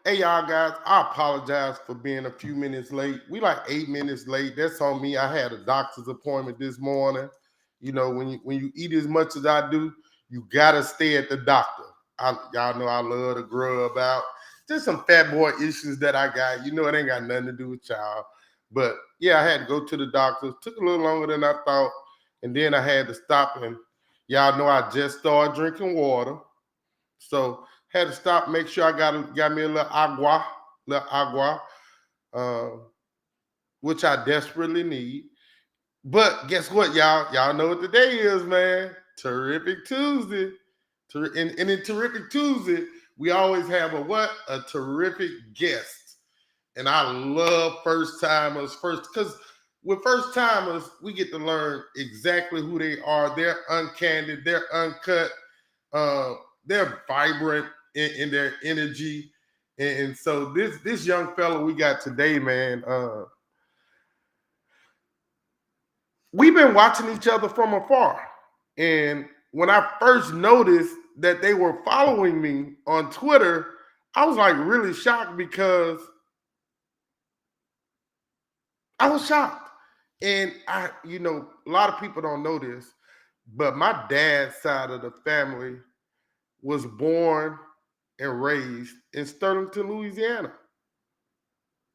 Hey, y'all guys, I apologize for being a few minutes late. We like 8 minutes late. That's on me. I had a doctor's appointment this morning. You know, when you eat as much as I do, you gotta stay at the doctor. Y'all know I love to grub out. Just some fat boy issues that I got. You know, it ain't got nothing to do with y'all. But yeah, I had to go to the doctor. Took a little longer than I thought. And then I had to stop, and y'all know I just started drinking water. So had to stop, make sure I got me a little agua, uh, which I desperately need. But guess what, y'all? Y'all know what the day is, man. Terrific Tuesday. And in Terrific Tuesday, we always have a terrific guest. And I love first timers because with first timers, we get to learn exactly who they are. They're uncandid, they're uncut, they're vibrant in their energy. And so this young fellow we got today, man, we've been watching each other from afar. And when I first noticed that they were following me on Twitter, I was like really shocked because I was shocked. And a lot of people don't know this, but my dad's side of the family was born and raised in Sterlington, Louisiana.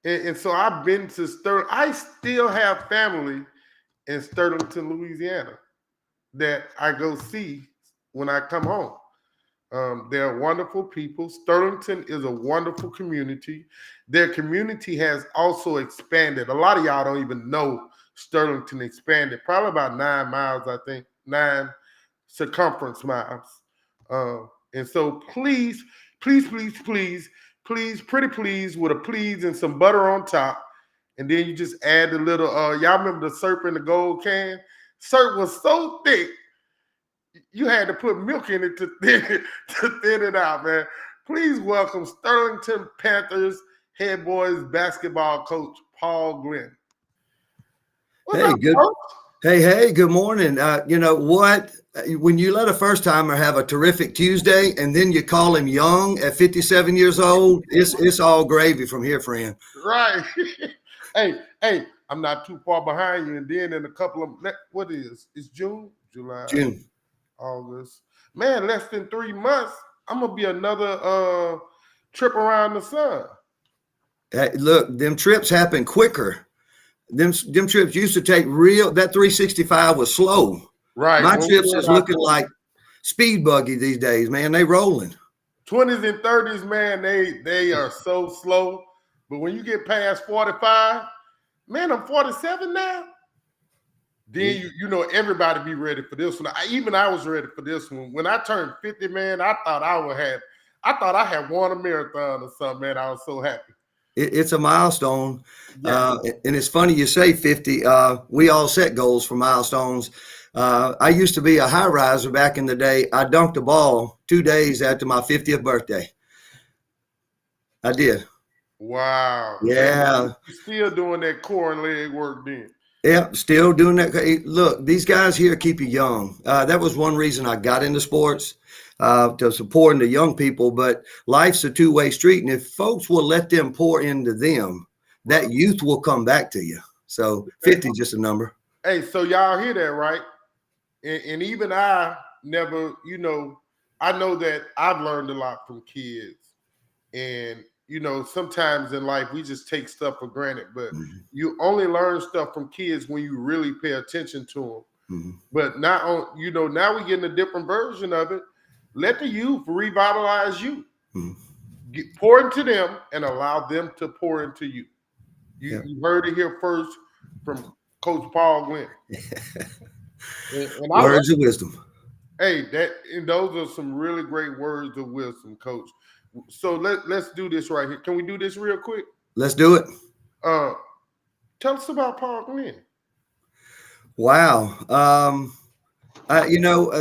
And so I've been to Sterling. I still have family in Sterlington, Louisiana that I go see when I come home. They're wonderful people. Sterlington is a wonderful community. Their community has also expanded. A lot of y'all don't even know Sterlington expanded, probably about 9 miles, I think, 9 circumference miles. And so please, pretty please with a please and some butter on top. And then you just add the little, y'all remember the syrup in the gold can? Syrup was so thick, you had to put milk in it to thin it out, man. Please welcome Sterlington Panthers head boys basketball coach, Paul Glynn. Hey, good morning. You know what? When you let a first timer have a terrific Tuesday and then you call him young at 57 years old, it's all gravy from here, friend. Right. hey, I'm not too far behind you. And then in a couple of, what is, it's June, July, June, August. Man, less than 3 months, I'm going to be another trip around the sun. Hey, look, them trips happen quicker. Them trips used to take that 365 was slow. Right. My trips is looking like speed buggy these days, man. They rolling. 20s and 30s, man, they are so slow. But when you get past 45, man, I'm 47 now. Then you know everybody be ready for this one. I was ready for this one. When I turned 50, man, I thought I had won a marathon or something, man. I was so happy. It's a milestone. Yeah. And it's funny you say 50. We all set goals for milestones. I used to be a high riser back in the day. I dunked a ball 2 days after my 50th birthday. I did. Wow. Yeah. You're still doing that core and leg work then. Yeah, still doing that. Look, these guys here keep you young. That was one reason I got into sports, to supporting the young people. But life's a two-way street. And if folks will let them pour into them, that youth will come back to you. So 50 is just a number. Hey, so y'all hear that, right? And even I never, I know that I've learned a lot from kids. And, sometimes in life we just take stuff for granted. But you only learn stuff from kids when you really pay attention to them. But now, now we're getting a different version of it. Let the youth revitalize you. Pour into them and allow them to pour into you. You heard it here first from Coach Paul Glynn. and words of wisdom. Hey, those are some really great words of wisdom, Coach. So let's do this right here. Can we do this real quick? Let's do it. Tell us about Paul Glynn. Wow.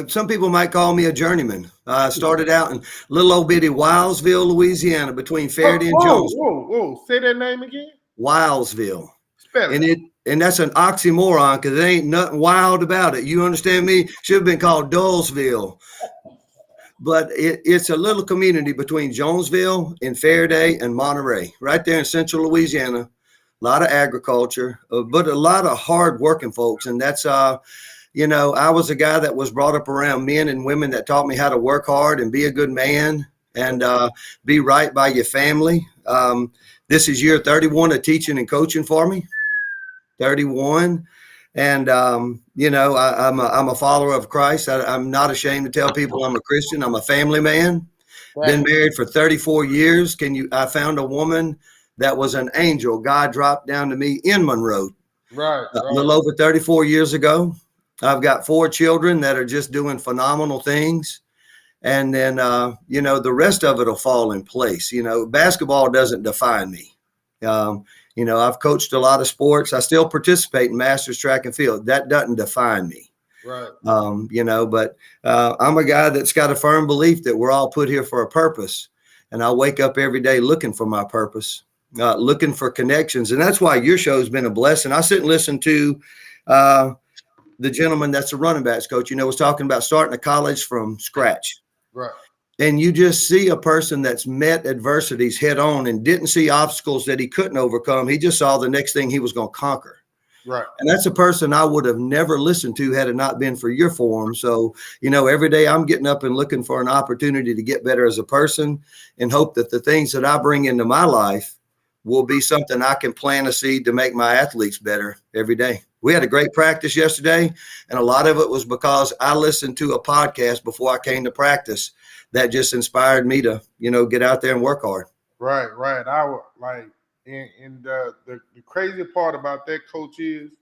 Some people might call me a journeyman. I started out in little old bitty Wilesville, Louisiana, between Faraday and Jones. Whoa. Say that name again. Wilesville. Spell it. And that's an oxymoron because there ain't nothing wild about it. You understand me? Should have been called Dullsville. but it's a little community between Jonesville and Faraday and Monterey, right there in central Louisiana. A lot of agriculture, but a lot of hard working folks. And that's, I was a guy that was brought up around men and women that taught me how to work hard and be a good man and be right by your family. This is year 31 of teaching and coaching for me, 31. And, I'm a follower of Christ. I'm not ashamed to tell people I'm a Christian. I'm a family man. Right. Been married for 34 years. I found a woman that was an angel. God dropped down to me in Monroe. Right. A little over 34 years ago. I've got 4 children that are just doing phenomenal things. And then, the rest of it will fall in place. Basketball doesn't define me. I've coached a lot of sports. I still participate in masters track and field. That doesn't define me. Right. But I'm a guy that's got a firm belief that we're all put here for a purpose. And I wake up every day looking for my purpose, looking for connections. And that's why your show's been a blessing. I sit and listen to the gentleman that's a running backs coach, was talking about starting a college from scratch. Right. And you just see a person that's met adversities head on and didn't see obstacles that he couldn't overcome. He just saw the next thing he was going to conquer. Right. And that's a person I would have never listened to had it not been for your forum. So, every day I'm getting up and looking for an opportunity to get better as a person and hope that the things that I bring into my life will be something I can plant a seed to make my athletes better every day. We had a great practice yesterday, and a lot of it was because I listened to a podcast before I came to practice that just inspired me to, get out there and work hard. Right. I would and the crazy part about that, coach, is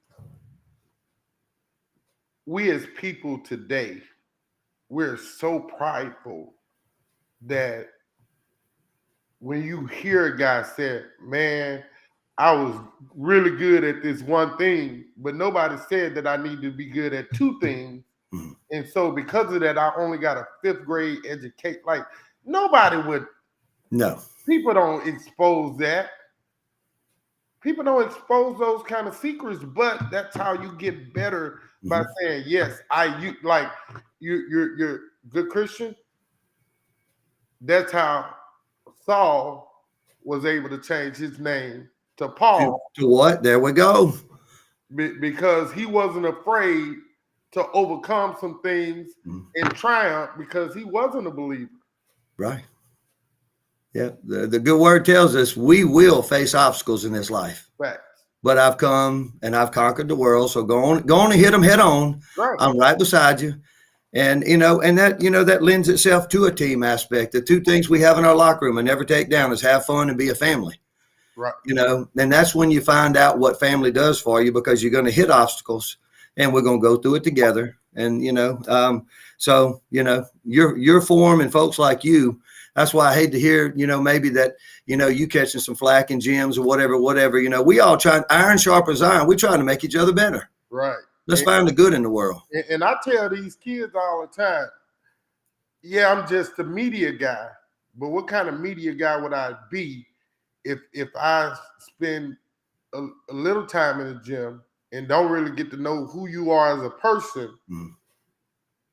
we as people today, we're so prideful that when you hear a guy say, man, I was really good at this one thing, but nobody said that I need to be good at 2 things. Mm-hmm. And so because of that, I only got a 5th grade education. Like nobody would. No. People don't expose that. People don't expose those kind of secrets, but that's how you get better by saying, yes, you're good Christian. That's how Saul was able to change his name to Paul. To what? There we go. Because he wasn't afraid to overcome some things and triumph because he wasn't a believer. Right. Yeah. The good word tells us we will face obstacles in this life. Right. But I've come and I've conquered the world. So go on and hit them head on. Right. I'm right beside you. And, that lends itself to a team aspect. The 2 things we have in our locker room and never take down is have fun and be a family. Right. And that's when you find out what family does for you, because you're going to hit obstacles and we're going to go through it together. And, your forum and folks like you, that's why I hate to hear, maybe that, you catching some flack in gyms or whatever, we all try, iron sharpens iron. We trying to make each other better. Right. Let's find the good in the world. And I tell these kids all the time, yeah, I'm just a media guy, but what kind of media guy would I be if I spend a little time in the gym and don't really get to know who you are as a person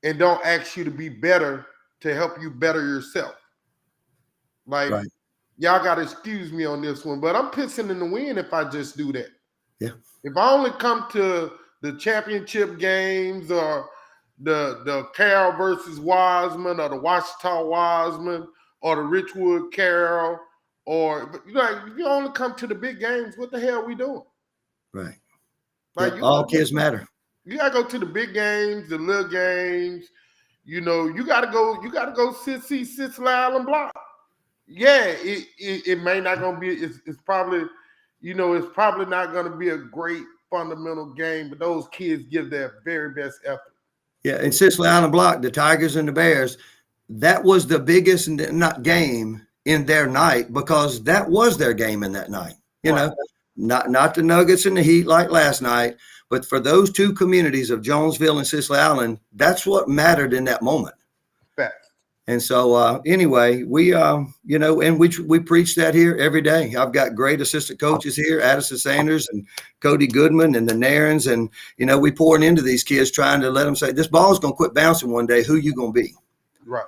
and don't ask you to be better to help you better yourself? Like, right. Y'all got to excuse me on this one, but I'm pissing in the wind if I just do that. Yeah. If I only come to the championship games or the Carroll versus Wiseman or the Washita Wiseman or the Richwood Carroll, or if you only come to the big games, what the hell are we doing? Right. Like all kids matter. You gotta go to the big games, the little games. You gotta go see Cicely Island Block. Yeah, it may not gonna be. It's probably, it's probably not gonna be a great fundamental game, but those kids give their very best effort. Yeah, and Cicely Island Block, the Tigers and the Bears, that was the biggest game in their night, because that was their game in that night. Not the Nuggets and the Heat like last night, but for those 2 communities of Jonesville and Cicely Island, that's what mattered in that moment. Fact. And so anyway, we, and we preach that here every day. I've got great assistant coaches here, Addison Sanders and Cody Goodman and the Narins. And, we pouring into these kids, trying to let them say, this ball is going to quit bouncing one day. Who you going to be? Right.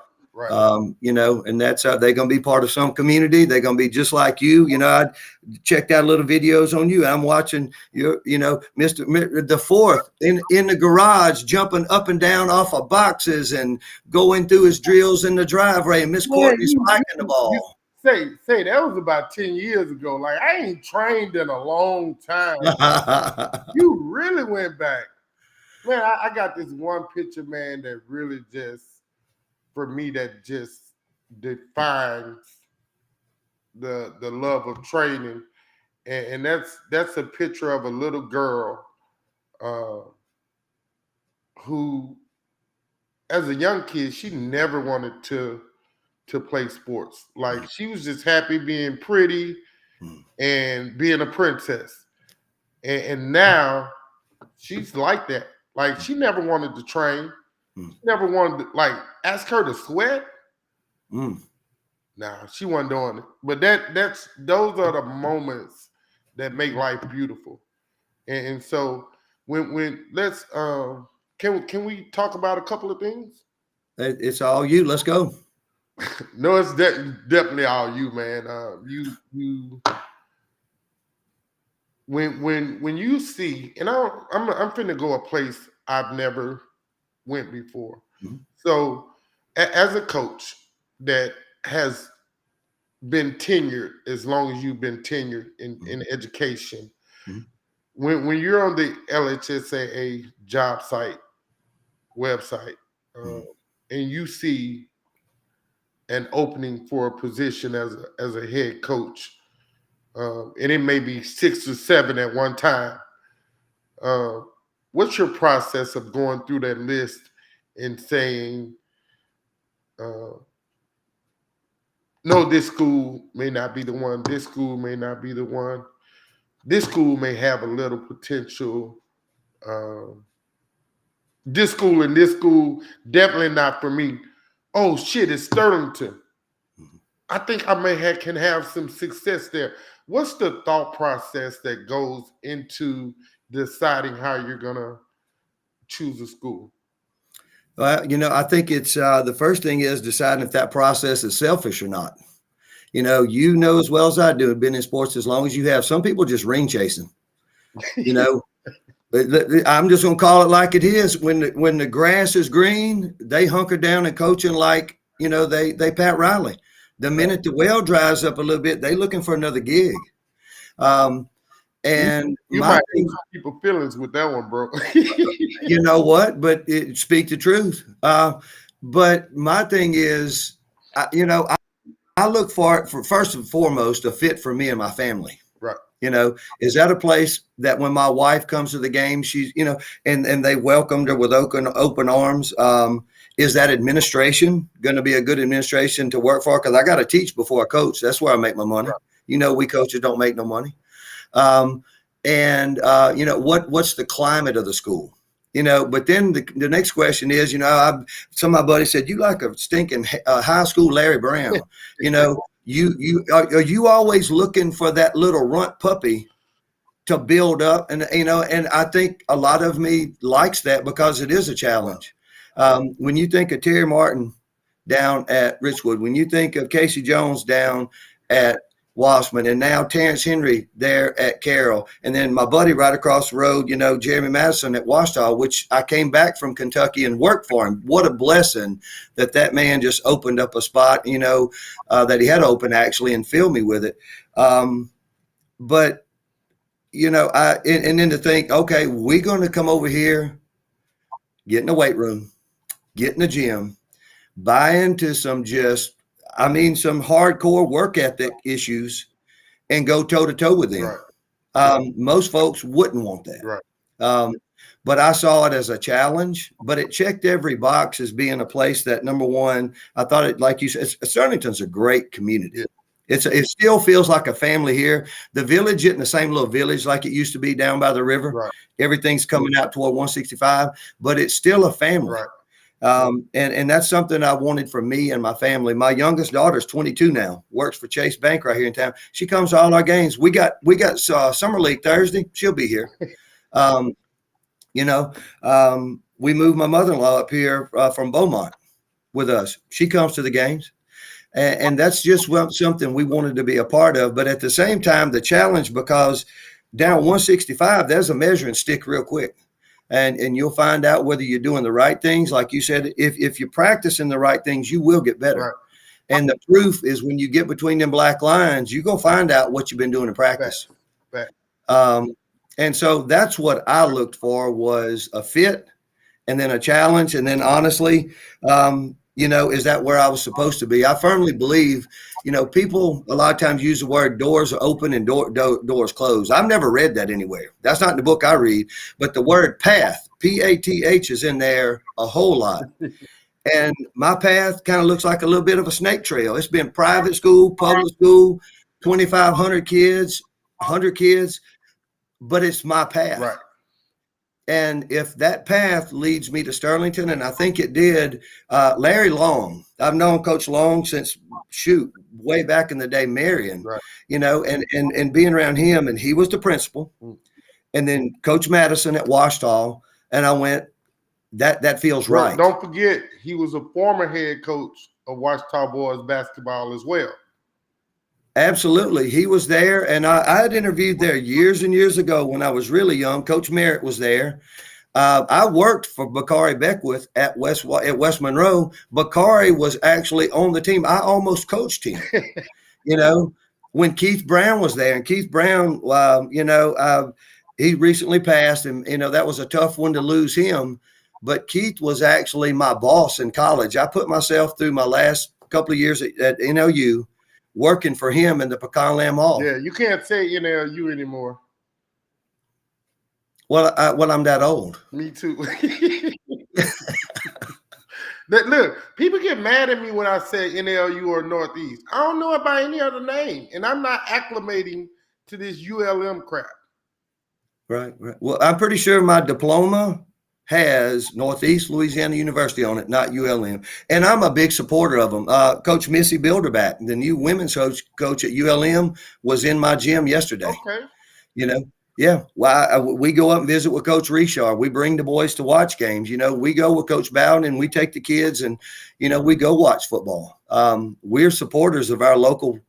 You know, and that's how they're going to be part of some community. They're going to be just like you. You know, I checked out little videos on you. I'm watching your, you know, the fourth in the garage, jumping up and down off of boxes and going through his drills in the driveway, and Miss Courtney spiking the ball. Say that was about 10 years ago. Like, I ain't trained in a long time. You really went back. Man, I got this one picture, man, that really just, for me, that just defines the love of training. And that's a picture of a little girl who, as a young kid, she never wanted to play sports. Like, she was just happy being pretty and being a princess. And now she's like that. Like, she never wanted to train. She never wanted to, like, ask her to sweat. Nah, she wasn't doing it. But those are the moments that make life beautiful. And so when let's can we talk about a couple of things? It's all you. Let's go. No, it's definitely all you, man. You when you see, and I'm finna go a place I've never went before. So as a coach that has been tenured as long as you've been tenured in education, when you're on the LHSAA job site website and you see an opening for a position as a head coach, and it may be 6 or 7 at one time, what's your process of going through that list and saying, no, this school may not be the one, this school may not be the one, this school may have a little potential, this school and this school, definitely not for me. Oh shit, it's Sterlington. I think I can have some success there. What's the thought process that goes into deciding how you're gonna choose a school? You know, I think it's the first thing is deciding if that process is selfish or not. You know as well as I do, been in sports as long as you have. Some people just ring chasing. You know, I'm just gonna call it like it is. When the grass is green, they hunker down and coaching like, you know, they Pat Riley. The minute the well dries up a little bit, they looking for another gig. And you might hurt people's feelings with that one, bro. You know what? But speak the truth. But my thing is, you know, I look for first and foremost a fit for me and my family. Right. You know, is that a place that when my wife comes to the game, she's, you know, and they welcomed her with open arms. Is that administration going to be a good administration to work for? Because I got to teach before I coach. That's where I make my money. Right. You know, we coaches don't make no money. You know, what's the climate of the school? You know, but then the next question is, you know, some of my buddies said, you like a stinking high school Larry Brown. You know, are you always looking for that little runt puppy to build up? And, you know, and I think a lot of me likes that because it is a challenge. When you think of Terry Martin down at Richwood, when you think of Casey Jones down at Wassman, and now Terrence Henry there at Carroll, and then my buddy right across the road, you know, Jeremy Madison at Washita, which I came back from Kentucky and worked for him. What a blessing that man just opened up a spot, you know, that he had open actually and filled me with it. But, you know, and then to think, okay, we're going to come over here, get in the weight room, get in the gym, buy into some some hardcore work ethic issues and go toe to toe with them. Right. Most folks wouldn't want that. Right. But I saw it as a challenge, but it checked every box as being a place that, number one, I thought it, like you said, Sterlington's a great community. Yeah. It still feels like a family here. The village isn't the same little village like it used to be down by the river. Right. Everything's coming out toward 165, but it's still a family. Right. And that's something I wanted for me and my family. My youngest daughter's 22 now, works for Chase Bank right here in town. She comes to all our games. We got summer league Thursday. She'll be here. You know, we moved my mother-in-law up here from Beaumont with us. She comes to the games. And that's just something we wanted to be a part of. But at the same time, the challenge, because down 165, there's a measuring stick real quick. And you'll find out whether you're doing the right things. Like you said, if you're practicing the right things, you will get better. Right. And the proof is when you get between them black lines, you're going to find out what you've been doing in practice. Back. And so that's what I looked for, was a fit and then a challenge. And then honestly, is that where I was supposed to be? I firmly believe, people a lot of times use the word doors are open and doors closed. I've never read that anywhere. That's not in the book I read, but the word path, PATH, is in there a whole lot. And my path kind of looks like a little bit of a snake trail. It's been private school, public school, 2,500 kids, 100 kids, but it's my path. Right. And if that path leads me to Sterlington, and I think it did, Larry Long, I've known Coach Long since, way back in the day, Marion, right. And being around him, and he was the principal. And then Coach Madison at Washita, and I went, that feels right. Don't forget, he was a former head coach of Washita boys basketball as well. Absolutely. He was there, and I had interviewed there years and years ago when I was really young. Coach Merritt was there. I worked for Bakari Beckwith at West Monroe. Bakari was actually on the team. I almost coached him, when Keith Brown was there. And Keith Brown, he recently passed, and, that was a tough one to lose him. But Keith was actually my boss in college. I put myself through my last couple of years at NLU working for him in the Pecan Lamb Hall. Yeah, you can't say NLU anymore. Well, I'm that old. Me too. Look, people get mad at me when I say NLU or Northeast. I don't know it by any other name, and I'm not acclimating to this ULM crap. Right. Well, I'm pretty sure my diploma has Northeast Louisiana University on it, not ULM. And I'm a big supporter of them. Coach Missy Bilderback, the new women's coach at ULM, was in my gym yesterday. Okay. Yeah. Well, we go up and visit with Coach Richard. We bring the boys to watch games. We go with Coach Bowden, and we take the kids, and, we go watch football. We're supporters of our local,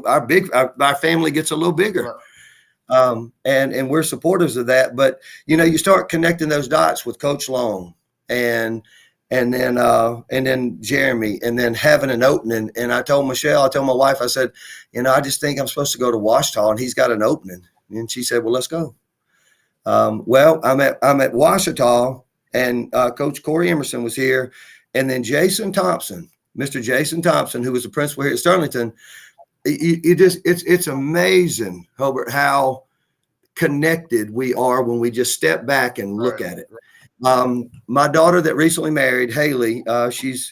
our family gets a little bigger. Right. And we're supporters of that, but you start connecting those dots with Coach Long and then Jeremy, and then having an opening. And I told my wife, I said, I just think I'm supposed to go to Washita, and he's got an opening. And she said, well, let's go. Well, I'm at Washita, and Coach Corey Emerson was here, and then Jason Thompson, Mr. Jason Thompson, who was the principal here at Sterlington. It's amazing, Hobart, how connected we are when we just step back and look at it. My daughter that recently married, Haley, she's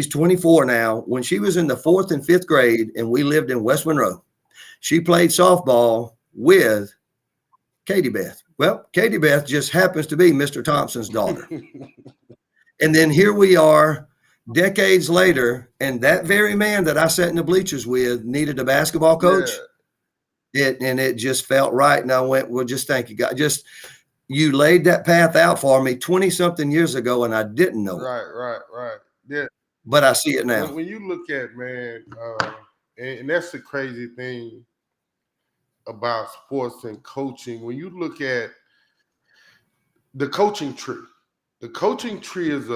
24 now. When she was in the 4th and 5th grade, and we lived in West Monroe, she played softball with Katie Beth. Well, Katie Beth just happens to be Mr. Thompson's daughter. And then here we are, decades later, and that very man that I sat in the bleachers with needed a basketball coach. Yeah. It just felt right. And I went, well, just thank you, God. You laid that path out for me 20-something years ago, and I didn't know it. Right. Yeah. But I see it now. When you look at, man, and that's the crazy thing about sports and coaching. When you look at the coaching tree is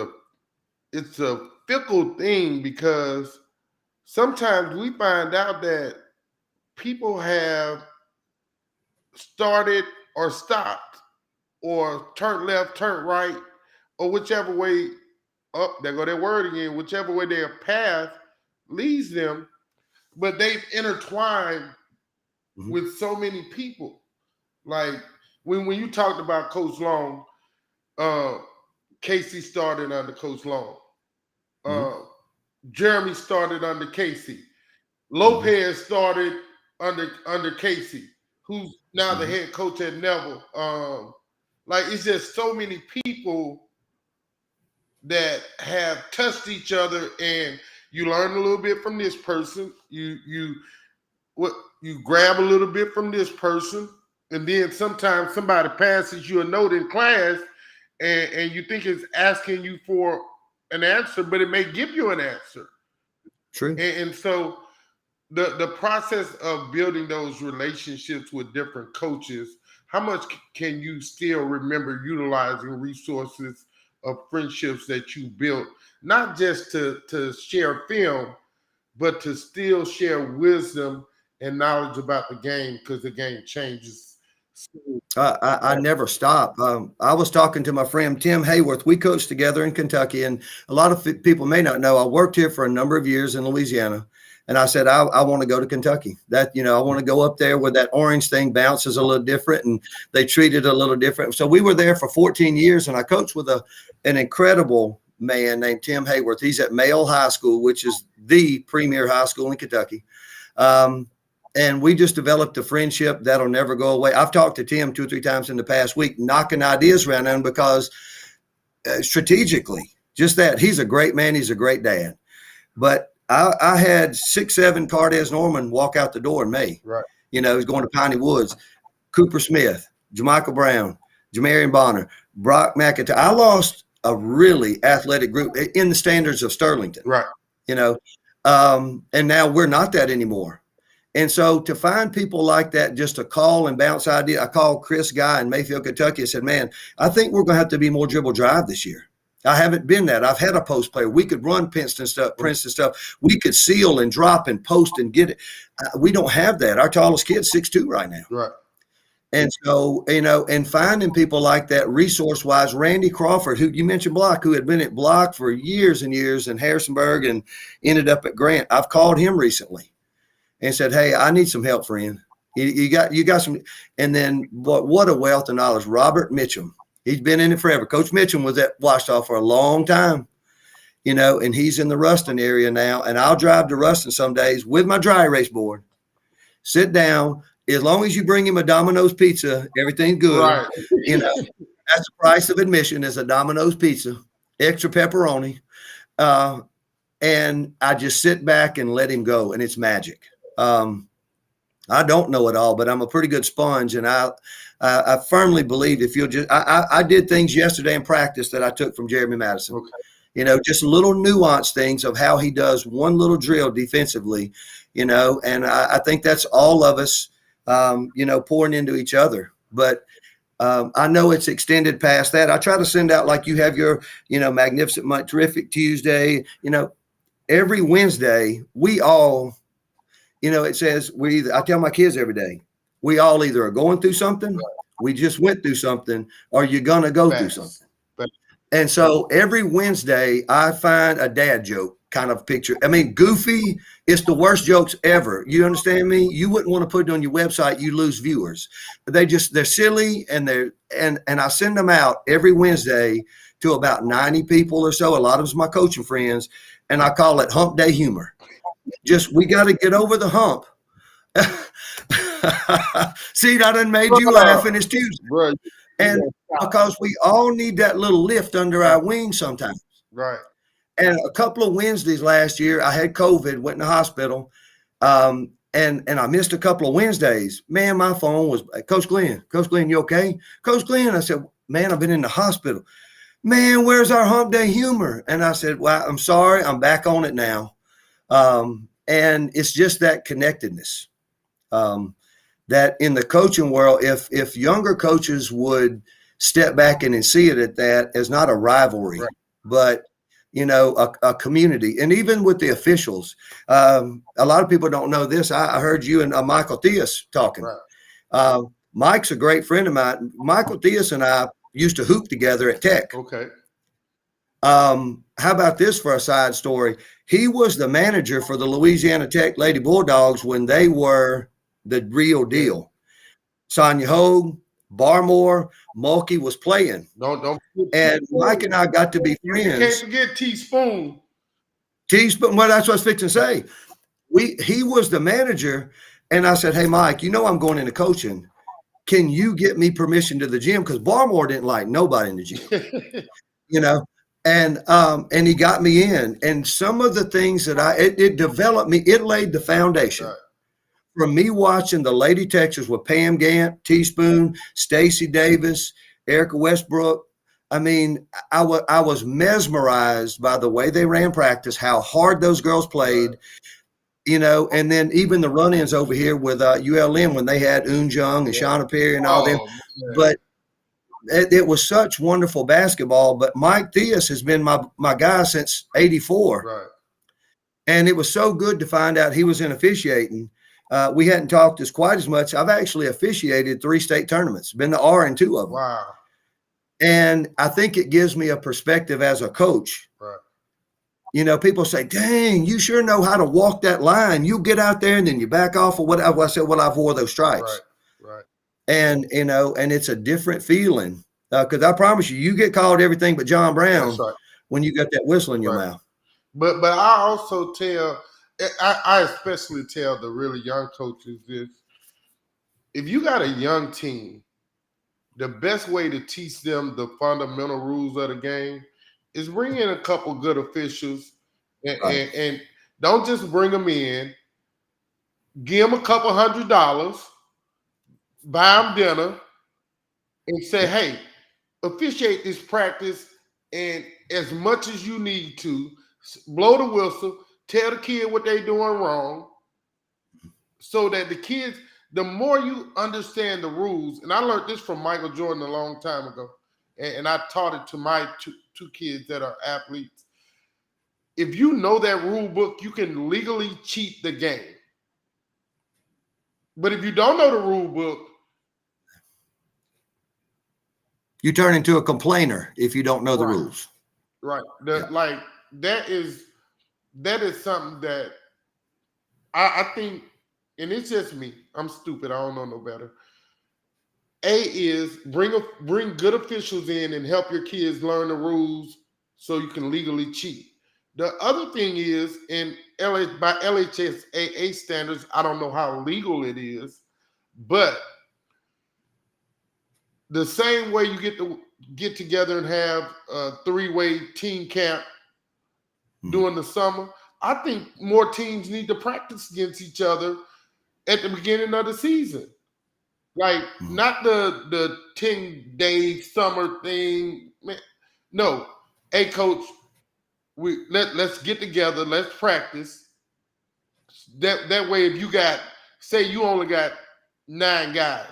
it's a fickle thing, because sometimes we find out that people have started or stopped or turned left, turned right, or whichever way, there go that word again, whichever way their path leads them, but they've intertwined with so many people. Like when you talked about Coach Long, Casey started under Coach Long. Jeremy started under Casey. Lopez started under Casey, who's now the head coach at Neville. It's just so many people that have touched each other, and you learn a little bit from this person. You grab a little bit from this person, and then sometimes somebody passes you a note in class, and you think it's asking you for an answer, but it may give you an answer. True. And so the process of building those relationships with different coaches, how much can you still remember utilizing resources of friendships that you built, not just to share film, but to still share wisdom and knowledge about the game, because the game changes. I never stop. I was talking to my friend Tim Hayworth. We coached together in Kentucky, and a lot of people may not know I worked here for a number of years in Louisiana. And I said, I want to go to Kentucky. That, I want to go up there where that orange thing bounces a little different and they treat it a little different. So we were there for 14 years, and I coached with an incredible man named Tim Hayworth. He's at Male High School, which is the premier high school in Kentucky. And we just developed a friendship that'll never go away. I've talked to Tim 2 or 3 times in the past week, knocking ideas around him because strategically, just that, he's a great man. He's a great dad. But I had 6, 7 Cardez Norman walk out the door in May. Right. He's going to Piney Woods. Cooper Smith, Jamichael Brown, Jamarian Bonner, Brock McIntyre. I lost a really athletic group in the standards of Sterlington. Right. And now we're not that anymore. And so to find people like that, just to call and bounce idea. I called Chris Guy in Mayfield, Kentucky, and said, man, I think we're going to have to be more dribble drive this year. I haven't been that. I've had a post player. We could run Princeton stuff. We could seal and drop and post and get it. We don't have that. Our tallest kid's 6'2" right now. Right. And so, and finding people like that resource-wise, Randy Crawford, who you mentioned Block, who had been at Block for years and years in Harrisonburg and ended up at Grant. I've called him recently and said, hey, I need some help, friend. You got some. And then what a wealth of knowledge. Robert Mitchum. He's been in it forever. Coach Mitchum was at Washita for a long time, and he's in the Ruston area now. And I'll drive to Ruston some days with my dry erase board, sit down. As long as you bring him a Domino's pizza, everything's good. Right. That's the price of admission is a Domino's pizza, extra pepperoni. And I just sit back and let him go, and it's magic. I don't know it all, but I'm a pretty good sponge, and I firmly believe if you'll just I did things yesterday in practice that I took from Jeremy Madison. Okay. Just little nuanced things of how he does one little drill defensively, and I think that's all of us, pouring into each other. But I know it's extended past that. I try to send out, like you have your, Magnificent Month, Terrific Tuesday, every Wednesday, we all, it says I tell my kids every day, we all either are going through something, we just went through something, or you're going to go through something. And so every Wednesday, I find a dad joke kind of picture. I mean, goofy is the worst jokes ever. You understand me? You wouldn't want to put it on your website. You lose viewers. They're silly, and and I send them out every Wednesday to about 90 people or so. A lot of them's my coaching friends, and I call it Hump Day Humor. We got to get over the hump. See, I done made you laugh, and it's Tuesday. Right. And because we all need that little lift under our wings sometimes. Right. And a couple of Wednesdays last year, I had COVID, went in the hospital, and I missed a couple of Wednesdays. Man, my phone was, Coach Glynn, you okay? Coach Glynn, I said, man, I've been in the hospital. Man, where's our Hump Day humor? And I said, well, I'm sorry, I'm back on it now. And it's just that connectedness. That in the coaching world, if younger coaches would step back and see it at that as not a rivalry, right, but a community. And even with the officials, a lot of people don't know this. I heard you and Michael Theus talking. Right. Mike's a great friend of mine. Michael Theus and I used to hoop together at Tech. Okay. How about this for a side story? He was the manager for the Louisiana Tech Lady Bulldogs when they were the real deal. Sonia Hogue, Barmore, Mulkey was playing. Don't. And Mike and I got to be friends. You can't forget Teaspoon. Teaspoon. Well, that's what I was fixing to say. He was the manager, and I said, "Hey, Mike, I'm going into coaching. Can you get me permission to the gym?" Because Barmore didn't like nobody in the gym. And he got me in. And some of the things that it developed me. It laid the foundation. Right. From me watching the Lady Texas with Pam Gant, Teaspoon, Stacey Davis, Erica Westbrook, I mean, I was mesmerized by the way they ran practice, how hard those girls played, Right. you know, and then even the run-ins over here with ULM when they had Jung and Shauna Perry and all them. Oh, man. But it was such wonderful basketball. But Mike Theus has been my guy since '84. Right. And it was so good to find out he was in officiating. We hadn't talked quite as much. I've actually officiated 3 state tournaments, been the R in 2 of them. Wow. And I think it gives me a perspective as a coach. Right. You know, people say, dang, you sure know how to walk that line. You get out there and then you back off or whatever. I said, well, I've wore those stripes. Right. And, you know, and it's a different feeling. Because I promise you get called everything but John Brown when you got that whistle in your mouth. But I also tell, I especially tell the really young coaches this. If you got a young team, the best way to teach them the fundamental rules of the game is bring in a couple good officials and don't just bring them in. Give them a couple $100, buy them dinner, and say, hey, officiate this practice, and as much as you need to, blow the whistle, tell the kid what they're doing wrong, so that the kids, the more you understand the rules, and I learned this from Michael Jordan a long time ago, and I taught it to my two kids that are athletes. If you know that rule book, you can legally cheat the game. But if you don't know the rule book, you turn into a complainer if you don't know the rules. Right. Like that is something that I think, and it's just me. I'm stupid. I don't know no better. A is bring good officials in and help your kids learn the rules so you can legally cheat. The other thing is, by LHSAA standards, I don't know how legal it is, but the same way you get together and have a 3-way team camp during the summer, I think more teams need to practice against each other at the beginning of the season. Like, not the 10-day summer thing. No. Hey, coach, let's get together, let's practice. That way, if you say you only got 9 guys,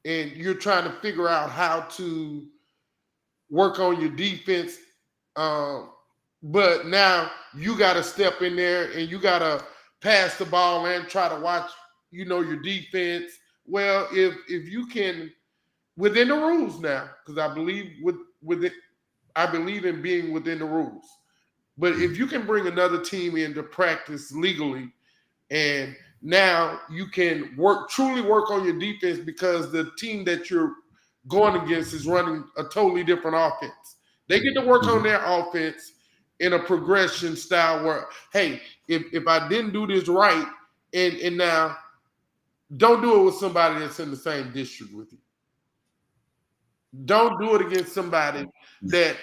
and you're trying to figure out how to work on your defense, but now you got to step in there and you got to pass the ball and try to watch, your defense. Well, if you can, within the rules now, because I believe I believe in being within the rules. But if you can bring another team in to practice legally, and now you can truly work on your defense because the team that you're going against is running a totally different offense. They get to work on their offense in a progression style where, hey, if I didn't do this right, and now don't do it with somebody that's in the same district with you. Don't do it against somebody that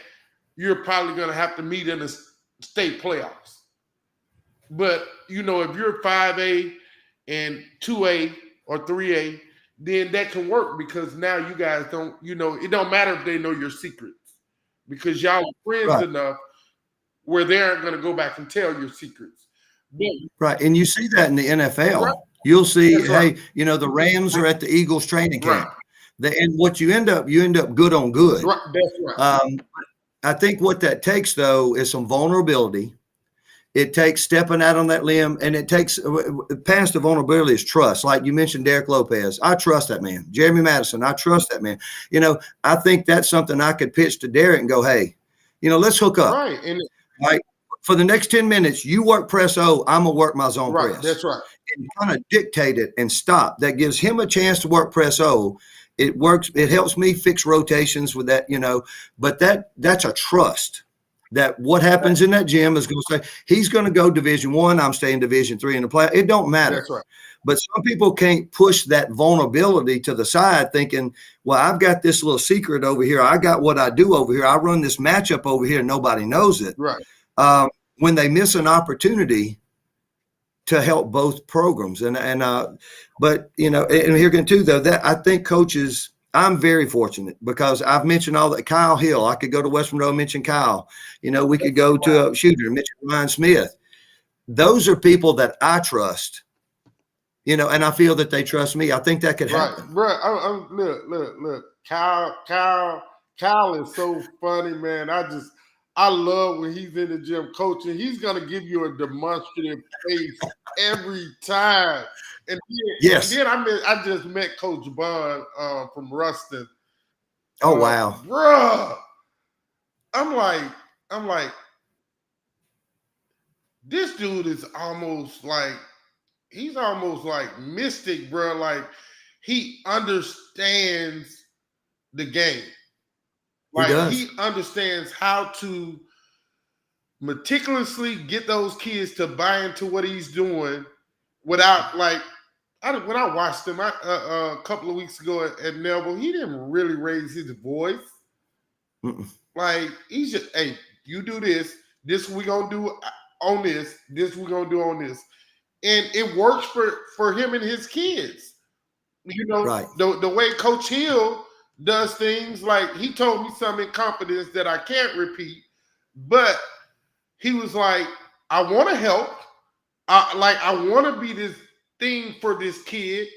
you're probably going to have to meet in the state playoffs. But, if you're 5A and 2A or 3A, then that can work because now you guys don't, it don't matter if they know your secrets because y'all are friends enough where they aren't going to go back and tell your secrets. But, and you see that in the NFL. Right. You'll see, the Rams are at the Eagles training camp. Right. And what you end up good on good. Right. That's right. I think what that takes, though, is some vulnerability. It takes stepping out on that limb, and it takes past the vulnerability is trust. Like you mentioned, Derek Lopez. I trust that man. Jeremy Madison, I trust that man. I think that's something I could pitch to Derek and go, hey, let's hook up. Right. And like for the next 10 minutes, you work press O, I'm going to work my zone press. That's right. And kind of dictate it and stop. That gives him a chance to work press O. It works. It helps me fix rotations with that, but that's a trust that what happens in that gym is going to say he's going to go Division I. I'm staying Division III in the play. It don't matter. That's right. But some people can't push that vulnerability to the side thinking, well, I've got this little secret over here. I got what I do over here. I run this matchup over here. Nobody knows it. Right. When they miss an opportunity to help both programs. But, and here again too, though, that I think coaches I'm very fortunate because I've mentioned all that. Kyle Hill, I could go to West Monroe, mention Kyle. We could go to a shooter, mention Ryan Smith. Those are people that I trust, and I feel that they trust me. I think that could happen. Right, bro. Look. Kyle is so funny, man. I love when he's in the gym coaching. He's gonna give you a demonstrative face every time. And then I just met Coach Bond from Ruston. Oh wow, bruh. I'm like, this dude is almost like he's almost like mystic, bro. Like he understands the game. Like he understands how to meticulously get those kids to buy into what he's doing without when I watched him a couple of weeks ago at Melville, he didn't really raise his voice. Like he's just, hey, you do this. This we gonna do on this. This we gonna do on this, and it works for him and his kids. Right. The way Coach Hill does things, like he told me something in confidence that I can't repeat, but he was like, I want to help. I want to be this thing for this kid,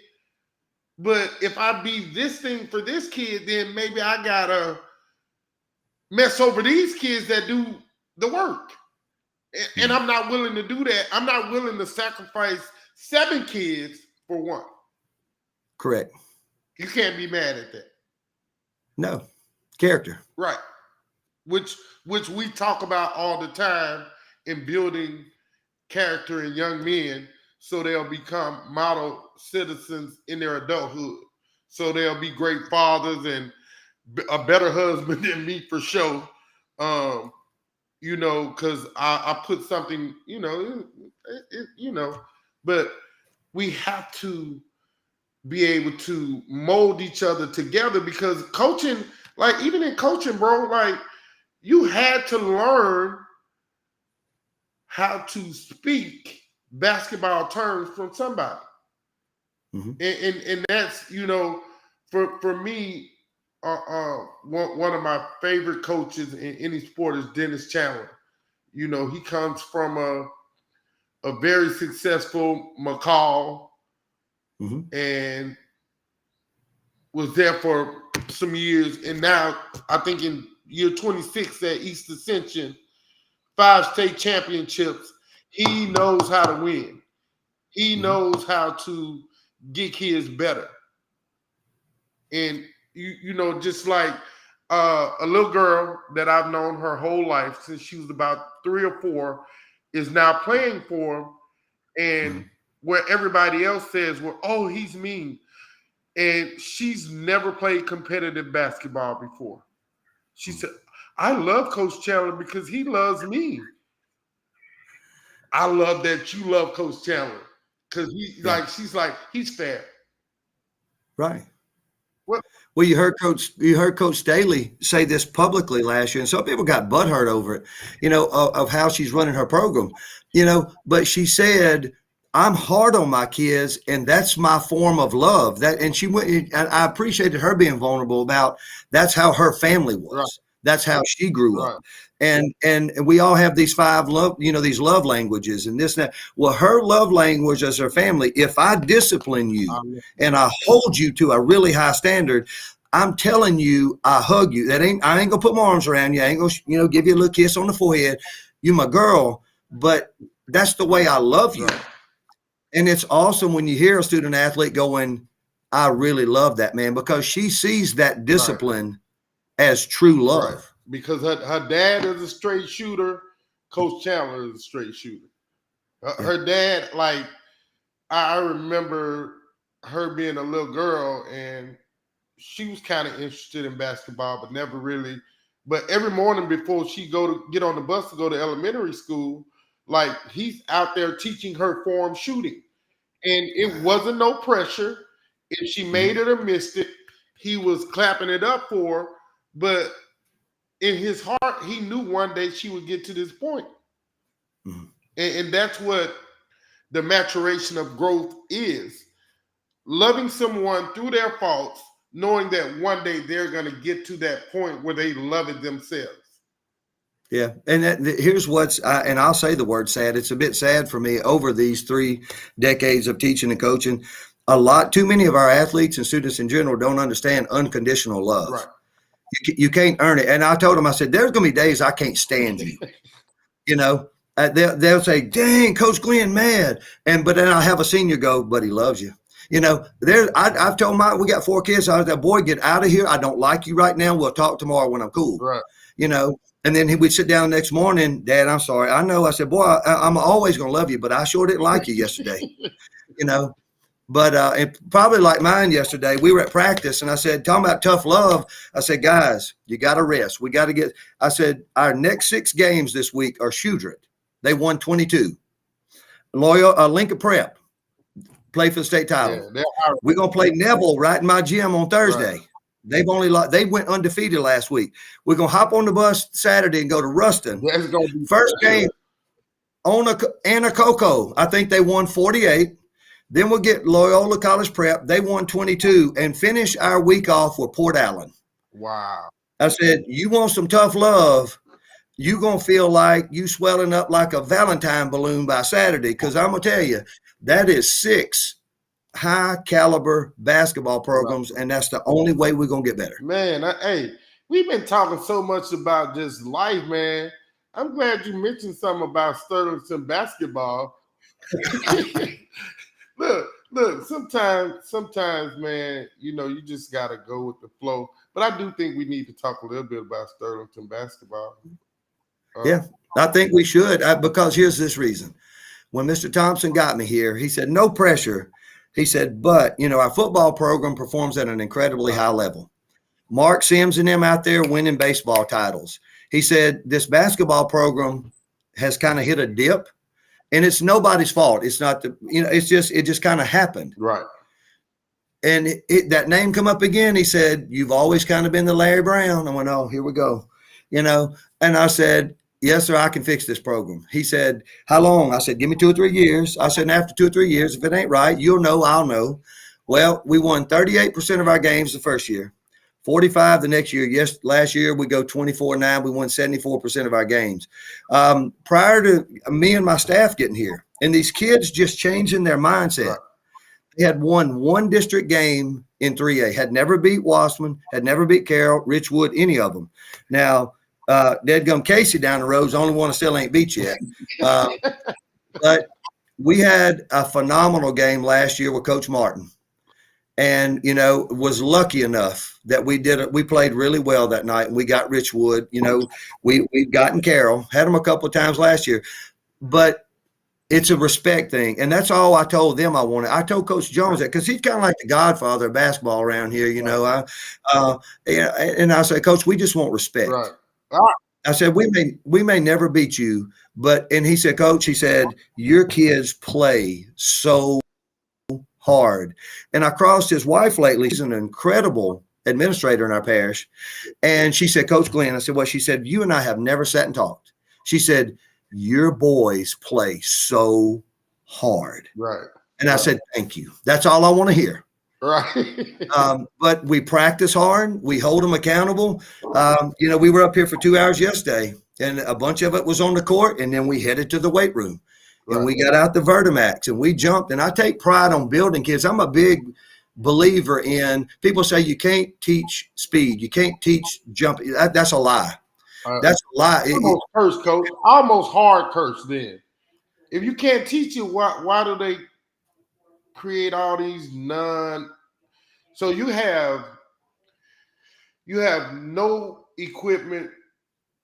but if I be this thing for this kid, then maybe I gotta mess over these kids that do the work. And I'm not willing to do that. I'm not willing to sacrifice 7 kids for 1. Correct. You can't be mad at that. No. Character. Right. Which we talk about all the time in building character in young men so they'll become model citizens in their adulthood. So they'll be great fathers and a better husband than me for sure. Because I put something, but we have to be able to mold each other together, because coaching, like even in coaching, bro, like you had to learn how to speak basketball terms from somebody. And that's, for me, one of my favorite coaches in any sport is Dennis Chandler. He comes from a very successful McCall and was there for some years. And now I think in year 26 at East Ascension, 5 state championships, he knows how to win. He knows how to get kids better. And just like a little girl that I've known her whole life since she was about 3 or 4 is now playing for him. And where everybody else says, well, oh, he's mean. And she's never played competitive basketball before. She said, I love Coach Chandler because he loves me. I love that you love Coach Chandler because she's like, he's fair. Right. Well, you heard Coach Staley say this publicly last year, and some people got butthurt over it, of how she's running her program, but she said, I'm hard on my kids, and that's my form of love. And she went, and I appreciated her being vulnerable about that's how her family was. Right. That's how she grew up. And we all have these 5 love, these love languages and this and that. Well, her love language as her family, if I discipline you and I hold you to a really high standard, I'm telling you, I hug you. I ain't gonna put my arms around you. I ain't gonna, give you a little kiss on the forehead. You my girl, but that's the way I love you. Right. And it's awesome when you hear a student athlete going, I really love that, man, because she sees that discipline as true love. Right. Because her dad is a straight shooter. Coach Chandler is a straight shooter. Her dad, like, I remember her being a little girl, and she was kind of interested in basketball, but never really. But every morning before she get on the bus to go to elementary school, like, he's out there teaching her form shooting. And it wasn't no pressure. If she made it or missed it, he was clapping it up for her. But in his heart, he knew one day she would get to this point. And that's what the maturation of growth is. Loving someone through their faults, knowing that one day they're going to get to that point where they love it themselves. Yeah. And here's what's, and I'll say the word sad. It's a bit sad for me over these 3 decades of teaching and coaching. Too many of our athletes and students in general don't understand unconditional love. Right. You can't earn it. And I told them, I said, there's going to be days I can't stand you. They'll say, dang, Coach Glynn, mad. But then I'll have a senior go, but he loves you. I've told we got 4 kids. I was like, boy, get out of here. I don't like you right now. We'll talk tomorrow when I'm cool. Right. And then we'd sit down the next morning, Dad, I'm sorry. I know. I said, boy, I'm always going to love you, but I sure didn't like you yesterday. But and probably like mine yesterday, we were at practice and I said, talking about tough love. I said, guys, you got to rest. We got to I said, our next 6 games this week are Shudrit. They won 22. Lincoln Prep, play for the state title. Yeah, we're going to play Neville right in my gym on Thursday. Right. They went undefeated last week. We're going to hop on the bus Saturday and go to Ruston. First game, Anacoco. I think they won 48. Then we'll get Loyola College Prep. They won 22 and finish our week off with Port Allen. Wow. I said, you want some tough love, you're going to feel like you swelling up like a Valentine balloon by Saturday, because I'm going to tell you, that is 6 high-caliber basketball programs, and that's the only way we're going to get better. Man, we've been talking so much about just life, man. I'm glad you mentioned something about Sterlington basketball. Look, sometimes, man, you just got to go with the flow. But I do think we need to talk a little bit about Sterlington basketball. Yeah, I think we should, because here's this reason. When Mr. Thompson got me here, he said, no pressure. He said, but, our football program performs at an incredibly high level. Mark Sims and them out there winning baseball titles. He said, this basketball program has kind of hit a dip, and it's nobody's fault. It's not it just kind of happened. Right. And that name come up again. He said, you've always kind of been the Larry Brown. I went, oh, here we go. And I said, yes, sir, I can fix this program. He said, how long? I said, give me 2 or 3 years. I said, and after 2 or 3 years, if it ain't right, you'll know, I'll know. Well, we won 38% of our games the first year, 45 the next year. Yes, last year we go 24-9. We won 74% of our games. Prior to me and my staff getting here, and these kids just changing their mindset. Right. They had won 1 district game in 3A, had never beat Wasserman, had never beat Carroll, Richwood, any of them. Now, Deadgum Casey down the road's the only one that still ain't beat yet. But we had a phenomenal game last year with Coach Martin, and was lucky enough that we played really well that night, and we got Richwood. We've gotten Carroll, had them a couple of times last year, but it's a respect thing, and that's all I told them I wanted. I told Coach Jones that because he's kind of like the godfather of basketball around here, and I said, Coach, we just want respect. Right. I said, we may never beat you, and he said, Coach, he said, your kids play so hard. And I crossed his wife lately. She's an incredible administrator in our parish. And she said, Coach Glynn, I said, well, she said, you and I have never sat and talked. She said, your boys play so hard. Right. And I said, thank you. That's all I want to hear. Right. But we practice hard. We hold them accountable. We were up here for 2 hours yesterday, and a bunch of it was on the court, and then we headed to the weight room. Right. And we got out the Vertimax, and we jumped. And I take pride on building kids. I'm a big believer in people say you can't teach speed. You can't teach jumping. That's a lie. That's a lie. Almost curse, Coach. Almost hard curse then. If you can't teach it, why do they create all these so you have no equipment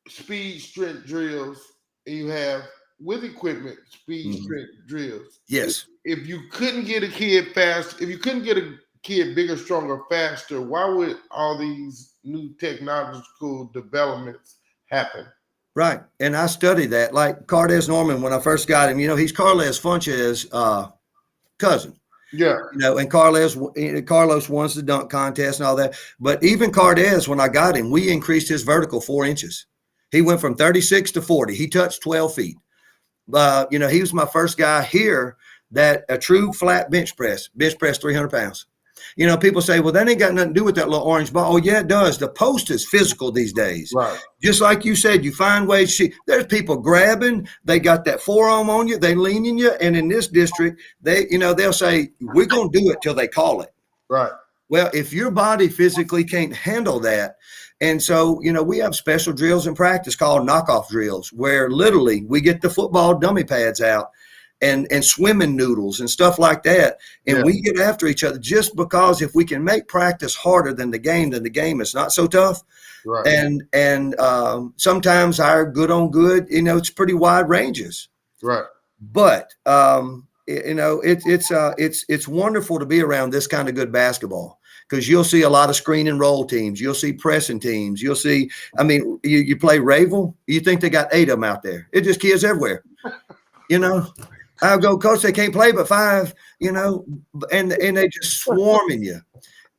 speed strength drills, and you have with equipment speed strength drills. Yes. If you couldn't get a kid fast, if you couldn't get a kid bigger, stronger, faster, why would all these new technological developments happen? Right. And I studied that. Like Cardez Norman, when I first got him, he's Carles Funch's cousin. Yeah. And Carlos wants the dunk contest and all that. But even Cardez, when I got him, we increased his vertical 4 inches. He went from 36 to 40. He touched 12 feet. He was my first guy here that a true flat bench press 300 pounds. You know, people say, well, that ain't got nothing to do with that little orange ball. Oh, yeah, it does. The post is physical these days. Right. Just like you said, you find ways. There's people grabbing. They got that forearm on you. They leaning you. And in this district, they'll say, we're going to do it till they call it. Right. Well, if your body physically can't handle that, and so, we have special drills in practice called knockoff drills, where literally we get the football dummy pads out and swimming noodles and stuff like that. And we get after each other just because if we can make practice harder than the game, is not so tough. Right. And sometimes our good on good, it's pretty wide ranges. Right. But, it's wonderful to be around this kind of good basketball. Because you'll see a lot of screen and roll teams. You'll see pressing teams. You'll see, you play Ravel, you think they got 8 of them out there. It's just kids everywhere. I'll go, coach, they can't play but 5, and they just swarming you.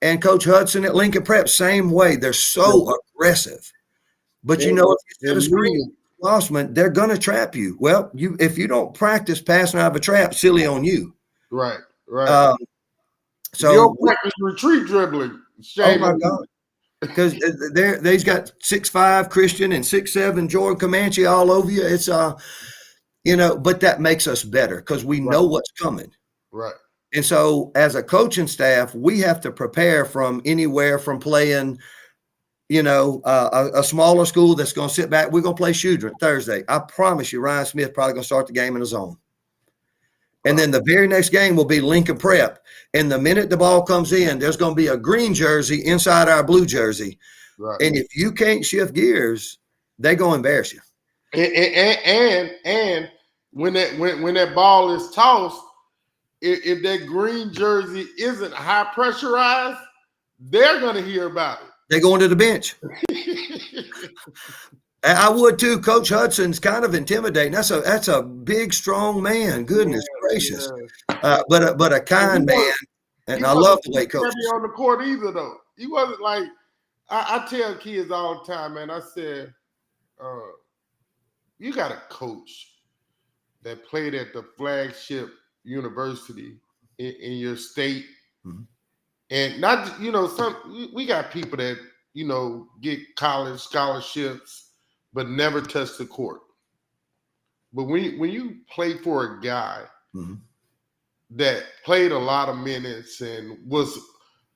And Coach Hudson at Lincoln Prep, same way. They're so aggressive. But if you set a screen, Mossman, they're going to trap you. Well, if you don't practice passing out of a trap, silly on you. Right, right. So you don't practice retreat dribbling. Shame oh my God. Because they've got 6'5" Christian and 6'7" Jordan Comanche all over you. It's but that makes us better because we know what's coming. Right. And so as a coaching staff, we have to prepare from anywhere from playing, a smaller school that's going to sit back. We're going to play Shudron Thursday. I promise you, Ryan Smith probably going to start the game in the zone. And then the very next game will be Lincoln Prep. And the minute the ball comes in, there's going to be a green jersey inside our blue jersey. Right. And if you can't shift gears, they're going to embarrass you. And when that ball is tossed, if that green jersey isn't high pressurized, they're going to hear about it. They're going to the bench. I would too. Coach Hudson's kind of intimidating. That's a big, strong man. Goodness gracious. Yeah. But a kind man. And I love the way coach He on the court either though. He wasn't like I tell kids all the time, man. I said, you got a coach that played at the flagship university in your state, and not we got people that get college scholarships but never touch the court. But when you play for a guy that played a lot of minutes and was